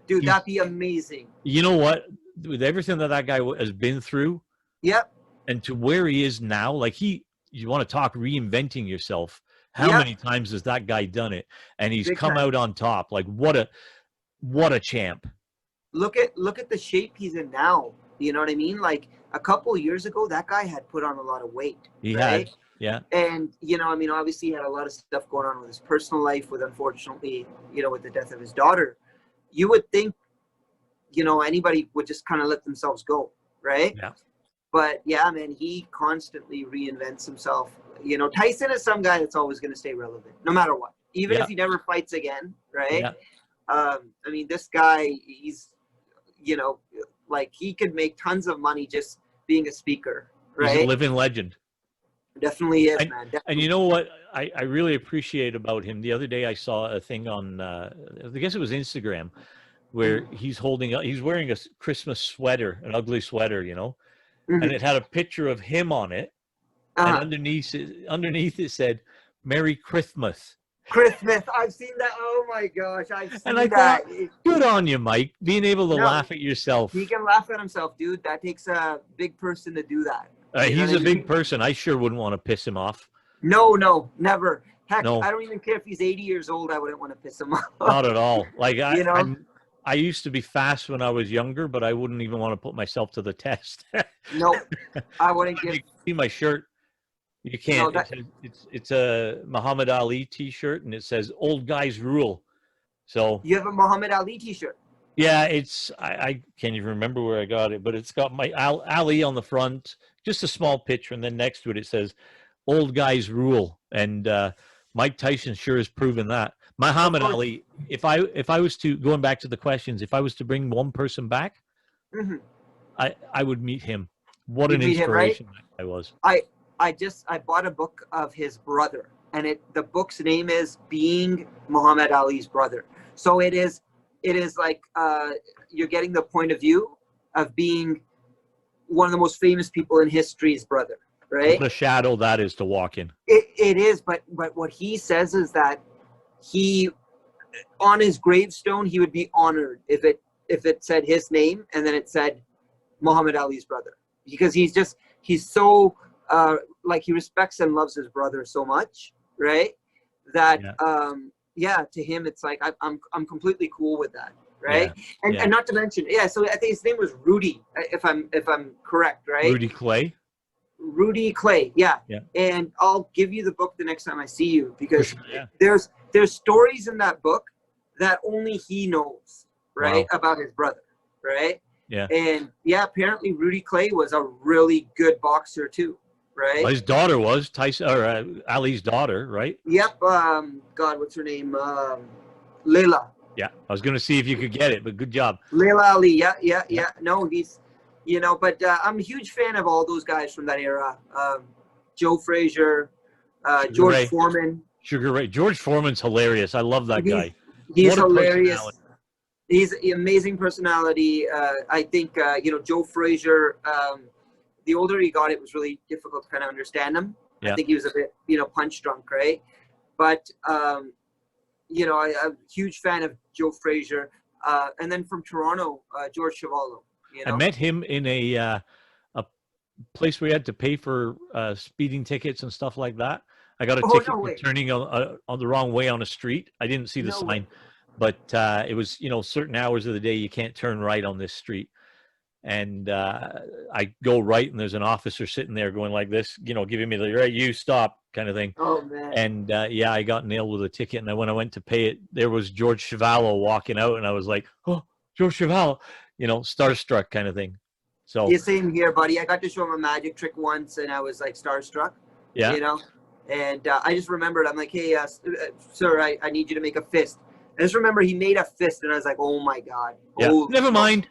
Dude, that'd be amazing. You know what? With everything that guy has been through, yep, and to where he is now, like you want to talk reinventing yourself. How Yeah. many times has that guy done it? And he's Big come time. out on top. Like what a champ. Look at the shape he's in now. You know what I mean? Like a couple of years ago, that guy had put on a lot of weight. He right? had, yeah. And, you know, I mean, obviously he had a lot of stuff going on with his personal life with, unfortunately, you know, with the death of his daughter. You would think, you know, anybody would just kind of let themselves go, right? Yeah. But yeah, man, he constantly reinvents himself. You know, Tyson is some guy that's always going to stay relevant, no matter what, even if he never fights again, right? Yeah. I mean, this guy, he's, you know, like he could make tons of money just being a speaker, right? He's a living legend. Definitely is, and, man. Definitely. And you know what I really appreciate about him? The other day I saw a thing on, I guess it was Instagram, where he's wearing a Christmas sweater, an ugly sweater, you know, and it had a picture of him on it. And underneath it said, "Merry Christmas." Christmas. I've seen that. Oh my gosh, I've seen that. And I thought, good on you, Mike, being able to laugh at yourself. He can laugh at himself, dude. That takes a big person to do that. He's a big person. I sure wouldn't want to piss him off. No, never. Heck, no. I don't even care if he's 80 years old. I wouldn't want to piss him off. Not at all. Like you know? I used to be fast when I was younger, but I wouldn't even want to put myself to the test. No, I wouldn't give. You can see my shirt. You can't. No, it's a Muhammad Ali T-shirt, and it says "Old Guys Rule." So you have a Muhammad Ali T-shirt. Yeah, I can't even remember where I got it, but it's got my Ali on the front, just a small picture, and then next to it says "Old Guys Rule," and Mike Tyson sure has proven that. Muhammad Ali. If I was to, going back to the questions, if I was to bring one person back, I would meet him. What an inspiration that guy was. I bought a book of his brother, and the book's name is Being Muhammad Ali's Brother. So it is like you're getting the point of view of being one of the most famous people in history's brother, right? What a shadow that is to walk in. It is, but what he says is that he, on his gravestone, he would be honored if it said his name and then it said Muhammad Ali's brother, because he's so like he respects and loves his brother so much, right? That to him it's like I'm completely cool with that, right? And not to mention, so I think his name was Rudy, if I'm correct, right? Rudy Clay, yeah. And I'll give you the book the next time I see you, because there's stories in that book that only he knows, right? Wow. About his brother, right? Yeah. And apparently Rudy Clay was a really good boxer too, right? Well, his daughter was Tyson, or Ali's daughter, right? Yep. God, what's her name? Layla. Yeah, I was going to see if you could get it, but good job. Layla Ali. Yeah. No, he's, but I'm a huge fan of all those guys from that era. Joe Frazier, George Foreman. Sugar Ray. George Foreman's hilarious. I love that guy. He's hilarious. He's an amazing personality. I think, Joe Frazier, the older he got, it was really difficult to kind of understand him. I think he was a bit, punch drunk, right? But, I'm a huge fan of Joe Frazier. And then from Toronto, George Chuvalo. I met him in a place where you had to pay for speeding tickets and stuff like that. I got a ticket for turning on the wrong way on a street. I didn't see the sign, but it was, certain hours of the day you can't turn right on this street. And I go right, and there's an officer sitting there going like this, giving me the right, you stop kind of thing. Oh, man. And I got nailed with a ticket. And then when I went to pay it, there was George Chuvalo walking out, and I was like, oh, George Chuvalo, starstruck kind of thing. So same here, buddy. I got to show him a magic trick once, and I was like starstruck. Yeah. And I just remembered, I'm like, hey, sir, I need you to make a fist. I just remember he made a fist, and I was like, oh my God. Yeah. Oh, never mind.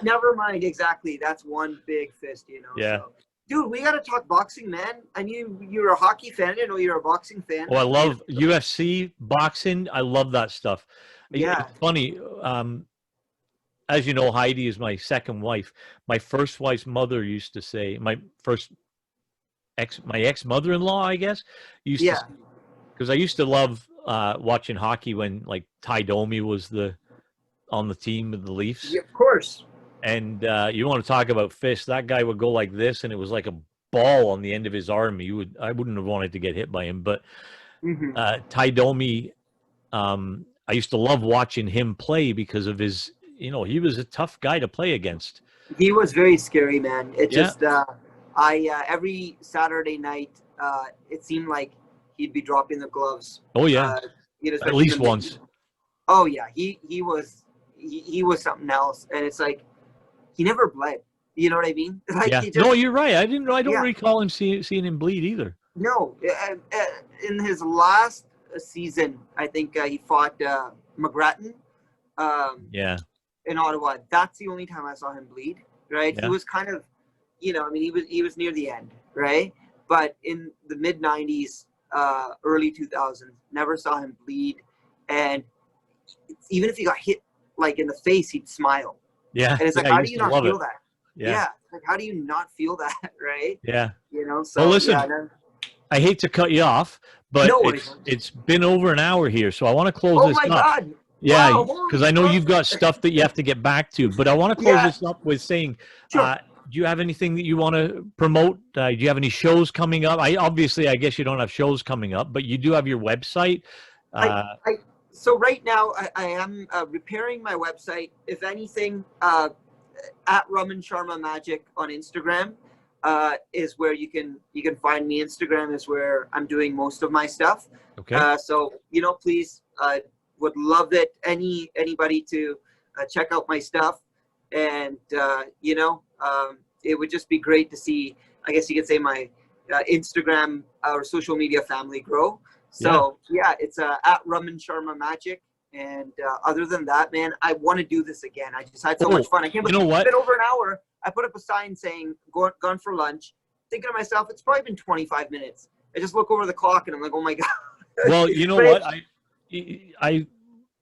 Never mind. Exactly. That's one big fist, Yeah. So. Dude, we got to talk boxing, man. I knew you were a hockey fan. I didn't know you were a boxing fan. Oh, I love UFC, boxing. I love that stuff. Yeah. It's funny. As you know, Heidi is my second wife. My first wife's mother used to say, my ex-mother-in-law, I guess, used to, because I used to love watching hockey when like Domi was on the team of the Leafs. Yeah, of course. And you want to talk about fists? That guy would go like this, and it was like a ball on the end of his arm. I wouldn't have wanted to get hit by him. But Domi, I used to love watching him play because of his. He was a tough guy to play against. He was very scary, man. It just, every Saturday night, it seemed like he'd be dropping the gloves. Oh yeah, at least once. Oh yeah, he was something else, and it's like he never bled. You know what I mean? Like, yeah. No, you're right. I didn't know. I don't recall him seeing him bleed either. No, in his last season, I think he fought McGrattan. In Ottawa. That's the only time I saw him bleed, right? He was kind of, he was near the end, right? But in the mid 90s, early 2000s, never saw him bleed. And even if he got hit like in the face, he'd smile. Yeah. And it's like, how do you not feel that? Yeah. Like, how do you not feel that, right? Yeah. So, well, listen, I hate to cut you off, but it's been over an hour here, so I want to close this up. Oh my God. Yeah, because I know you've got stuff that you have to get back to, but I want to close this up with saying, do you have anything that you want to promote? Do you have any shows coming up? I guess you don't have shows coming up, but you do have your website. So right now I am repairing my website. If anything, at Raman Sharma Magic on Instagram is where you can find me. Instagram is where I'm doing most of my stuff. Okay. So please. Would love it. Anybody to check out my stuff, and it would just be great to see. I guess you could say my Instagram or social media family grow. So it's at Raman Sharma Magic. And other than that, man, I want to do this again. I just had so much fun. I can't believe it's been over an hour. I put up a sign saying gone for lunch. Thinking to myself, it's probably been 25 minutes. I just look over the clock and I'm like, oh my God. Well, you know what?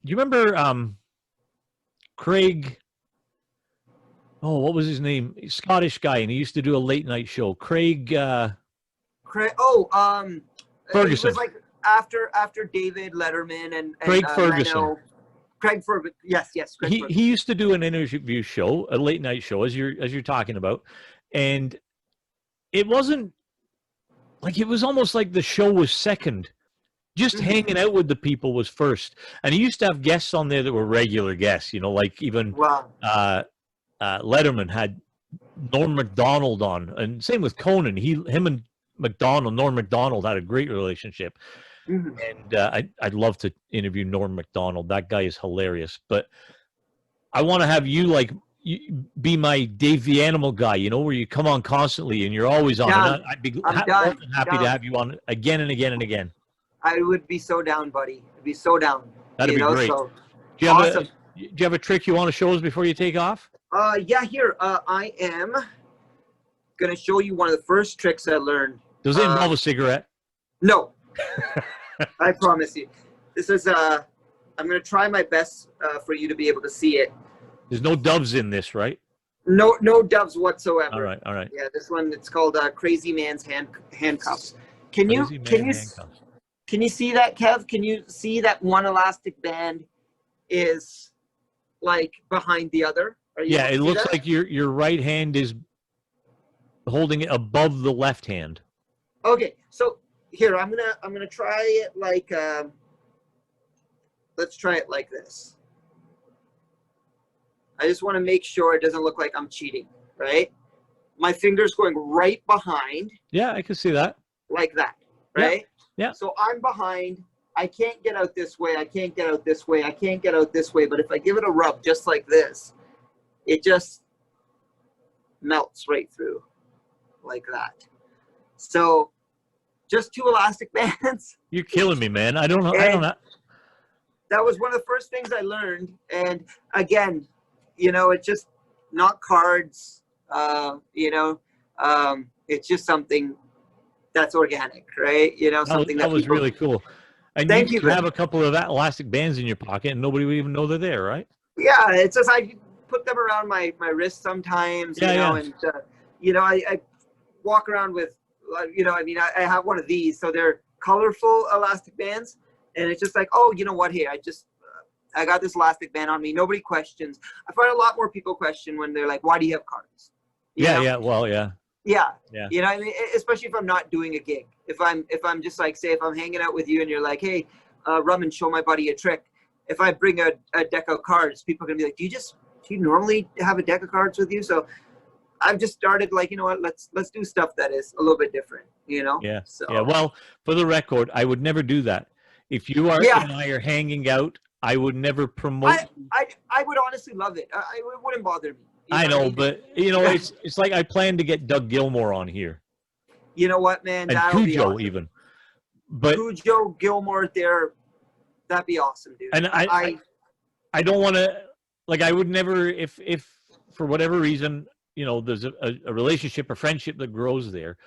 You remember Craig? Oh, what was his name? Scottish guy, and he used to do a late night show. Craig. Ferguson. It was like after David Letterman and Craig Ferguson. Craig Ferguson. Yes. Craig he used to do an interview show, a late night show, as you're talking about, and it wasn't like, it was almost like the show was second. Just hanging out with the people was first. And he used to have guests on there that were regular guests, like even Letterman had Norm Macdonald on, and same with Conan. Him and Norm Macdonald had a great relationship. And I'd love to interview Norm Macdonald. That guy is hilarious. But I want to have you be my Dave the Animal guy, where you come on constantly and you're always on. I'd be happy to have you on again and again and again. I would be so down, buddy. I'd be so down. That'd be great. So, do you have a trick you want to show us before you take off? Here. I am going to show you one of the first tricks I learned. Does it involve a cigarette? No. I promise you. This is, I'm going to try my best for you to be able to see it. There's no doves in this, right? No doves whatsoever. All right. Yeah, this one, it's called Crazy Man's Handcuffs. Can you see that, Kev? Can you see that one elastic band is like behind the other? It looks like your right hand is holding it above the left hand. Okay, so here I'm gonna try it like let's try it like this. I just want to make sure it doesn't look like I'm cheating, right? My finger's going right behind. Yeah, I can see that. Like that, right? Yeah. So I'm behind. I can't get out this way. I can't get out this way. I can't get out this way. But if I give it a rub just like this, it just melts right through like that. So just 2 elastic bands. You're killing me, man. I don't know. That was one of the first things I learned. And again, it's just not cards, it's just something that's organic, right? Something that was really cool. And Thank you have a couple of elastic bands in your pocket and nobody would even know they're there, right? Yeah, it's just I put them around my wrist sometimes, and I walk around with, I have one of these, so they're colorful elastic bands, and it's just like, oh, you know what, here, I just I got this elastic band on me. Nobody questions. I find a lot more people question when they're like, why do you have cards? You know? Yeah. Well, yeah. Yeah. Yeah. You know what I mean? Especially if I'm not doing a gig. If I'm just like, say, if I'm hanging out with you and you're like, hey, Raman, show my buddy a trick. If I bring a deck of cards, people are going to be like, do you normally have a deck of cards with you? So I've just started like, you know what, let's do stuff that is a little bit different, you know? Yeah. So, Yeah. Well, for the record, I would never do that. If you are yeah. and I are hanging out, I would never promote. I would honestly love it. It wouldn't bother me. I know, but you know, it's like I plan to get Doug Gilmore on here. You know what, man? And That'll be Cujo awesome. even. But Cujo, Gilmore, that'd be awesome, dude. And I don't want to, like, I would never, if for whatever reason, you know, there's a relationship, a friendship that grows there,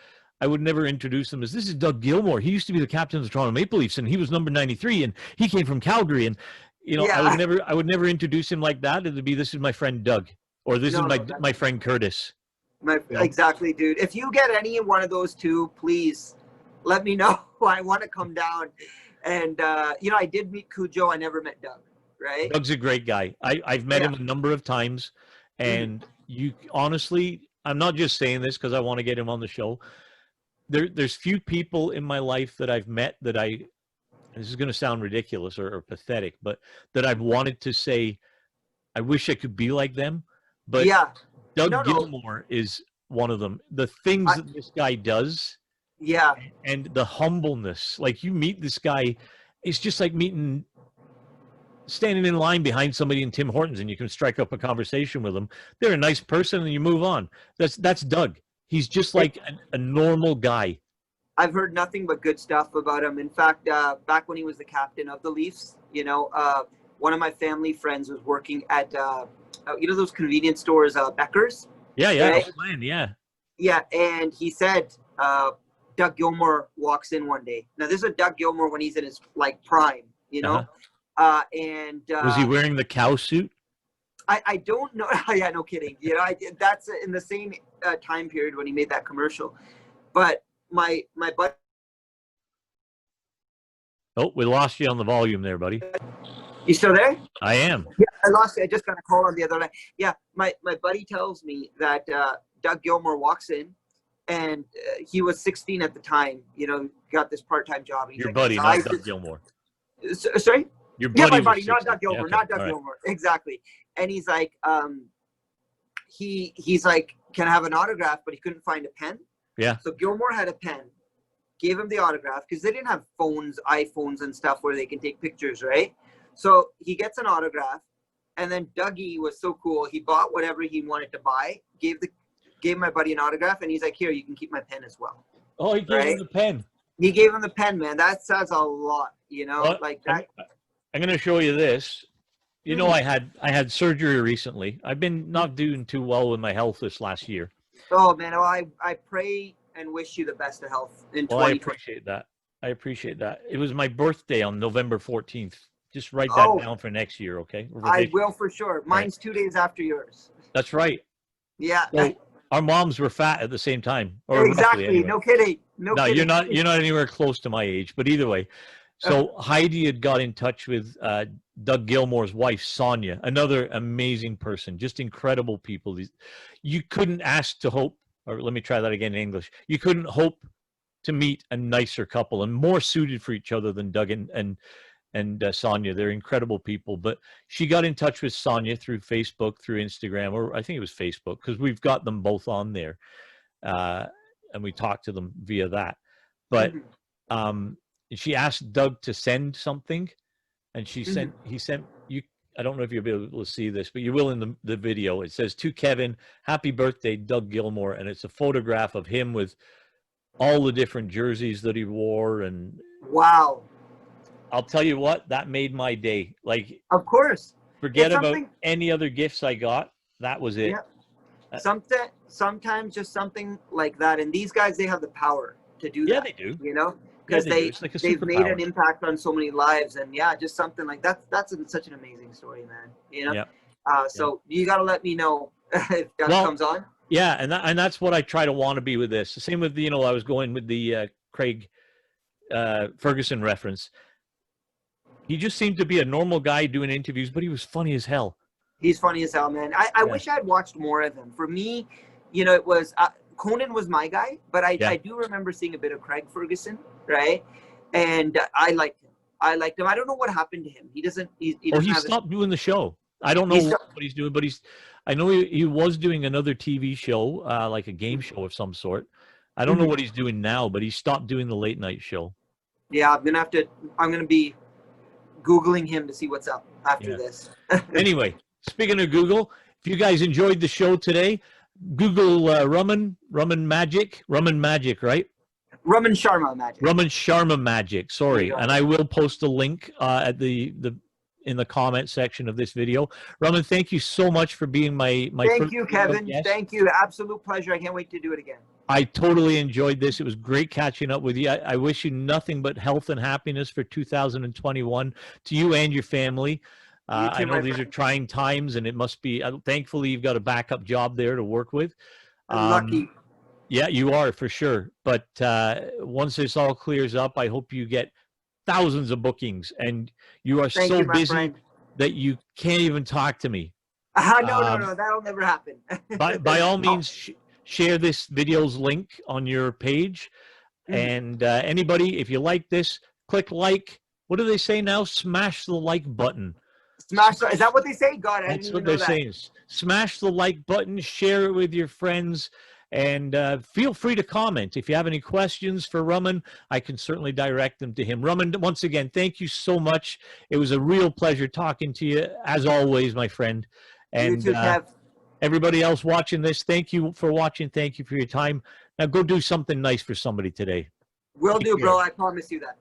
I would never introduce them as, this is Doug Gilmore. He used to be the captain of the Toronto Maple Leafs, and he was number 93, and he came from Calgary, and you know, yeah. I would never introduce him like that. It'd be, this is my friend Doug, or this is my friend Curtis. Exactly, dude. If you get any one of those two, please let me know. I want to come down. And you know, I did meet Cujo. I never met Doug. Right? Doug's a great guy. I've met him a number of times, and you honestly, I'm not just saying this because I want to get him on the show. There's few people in my life that I've met that this is going to sound ridiculous or pathetic, but that I've wanted to say, I wish I could be like them. But yeah, Doug Gilmore is one of them. The things that this guy does, yeah, and the humbleness. Like, you meet this guy, it's just like standing in line behind somebody in Tim Hortons, and you can strike up a conversation with them. They're a nice person, and you move on. That's Doug. He's just like a normal guy. I've heard nothing but good stuff about him. In fact, back when he was the captain of the Leafs, you know, one of my family friends was working at, you know, those convenience stores, Becker's. Yeah, right? Yeah, and he said Doug Gilmore walks in one day. Now, this is a Doug Gilmore when he's in his, like, prime, you know? And was he wearing the cow suit? I don't know. Yeah, no kidding. You know, that's in the same time period when he made that commercial. But my buddy. Oh, we lost you on the volume there, buddy. You still there? I am. Yeah, I lost you. I just got a call on the other line. Yeah, my buddy tells me that Doug Gilmore walks in, and he was 16 at the time. You know, got this part-time job. Your buddy, not Doug Gilmore. Sorry? Your buddy, my buddy, not 16. Doug Gilmore, yeah, okay. not Doug Gilmore. Exactly. And he's like, he's like, can I have an autograph? But he couldn't find a pen. Yeah. So Gilmore had a pen, gave him the autograph, because they didn't have iPhones and stuff where they can take pictures, right? So he gets an autograph, and then Dougie was so cool. He bought whatever he wanted to buy, gave my buddy an autograph, and he's like, here, you can keep my pen as well. Oh, he gave him the pen. He gave him the pen, man. That says a lot, you know, well, like that. I'm going to show you this. You know, I had surgery recently. I've been not doing too well with my health this last year. Oh, man. Well, I pray and wish you the best of health in 2020. I appreciate that. I appreciate that. It was my birthday on November 14th. Just write that down for next year, okay? I will for sure. Mine's 2 days after yours. That's right. Yeah. So our moms were fat at the same time. Or exactly. Anyway. No kidding. No, kidding. You're not anywhere close to my age. But either way, so Heidi had got in touch with Doug Gilmore's wife, Sonia, another amazing person, just incredible people. You couldn't ask to hope, or let me try that again in English. You couldn't hope to meet a nicer couple and more suited for each other than Doug and Sonia. They're incredible people. But she got in touch with Sonia through Facebook, through Instagram, or I think it was Facebook, because we've got them both on there, and we talked to them via that. But she asked Doug to send something, and he sent you. I don't know if you'll be able to see this, but you will in the video. It says, to Kevin, happy birthday, Doug Gilmore. And it's a photograph of him with all the different jerseys that he wore. And wow. I'll tell you what, that made my day. Like, of course, forget about any other gifts I got. That was it. Yeah. Sometimes just something like that. And these guys, they have the power to do that. Yeah, they do. You know? Because they've made an impact on so many lives, and just something like that's such an amazing story, man. You know, so you got to let me know if that comes on. Yeah, and that's what I try to want to be with this. The same with I was going with the Craig Ferguson reference. He just seemed to be a normal guy doing interviews, but he was funny as hell. He's funny as hell, man. I wish I had watched more of him. For me, you know, it was Conan was my guy, but I do remember seeing a bit of Craig Ferguson, right? And I liked him. I don't know what happened to him. He doesn't. He stopped doing the show. I don't know what he's doing, but I know he was doing another TV show, like a game show of some sort. I don't know what he's doing now, but he stopped doing the late night show. Yeah, I'm gonna be Googling him to see what's up after this. Anyway, speaking of Google, if you guys enjoyed the show today, Google Raman Magic, right? Raman Sharma Magic. Raman Sharma Magic. Sorry, and I will post a link at in the comment section of this video. Raman, thank you so much for being my Thank you, Kevin. Guest. Thank you. Absolute pleasure. I can't wait to do it again. I totally enjoyed this. It was great catching up with you. I wish you nothing but health and happiness for 2021 to you and your family. I know these are trying times, and it must be, thankfully, you've got a backup job there to work with. I'm lucky. Yeah, you are for sure. But once this all clears up, I hope you get thousands of bookings, and you are so busy that you can't even talk to me. No, that'll never happen. by all means, share this video's link on your page, and anybody, if you like this, click like. What do they say now? Smash the like button. Is that what they say? God, that's what they're saying. Smash the like button, share it with your friends, and feel free to comment. If you have any questions for Raman, I can certainly direct them to him. Raman, once again, thank you so much. It was a real pleasure talking to you, as always, my friend. And you too, Kev. Everybody else watching this, thank you for watching. Thank you for your time. Now go do something nice for somebody today. Will do, bro. I promise you that.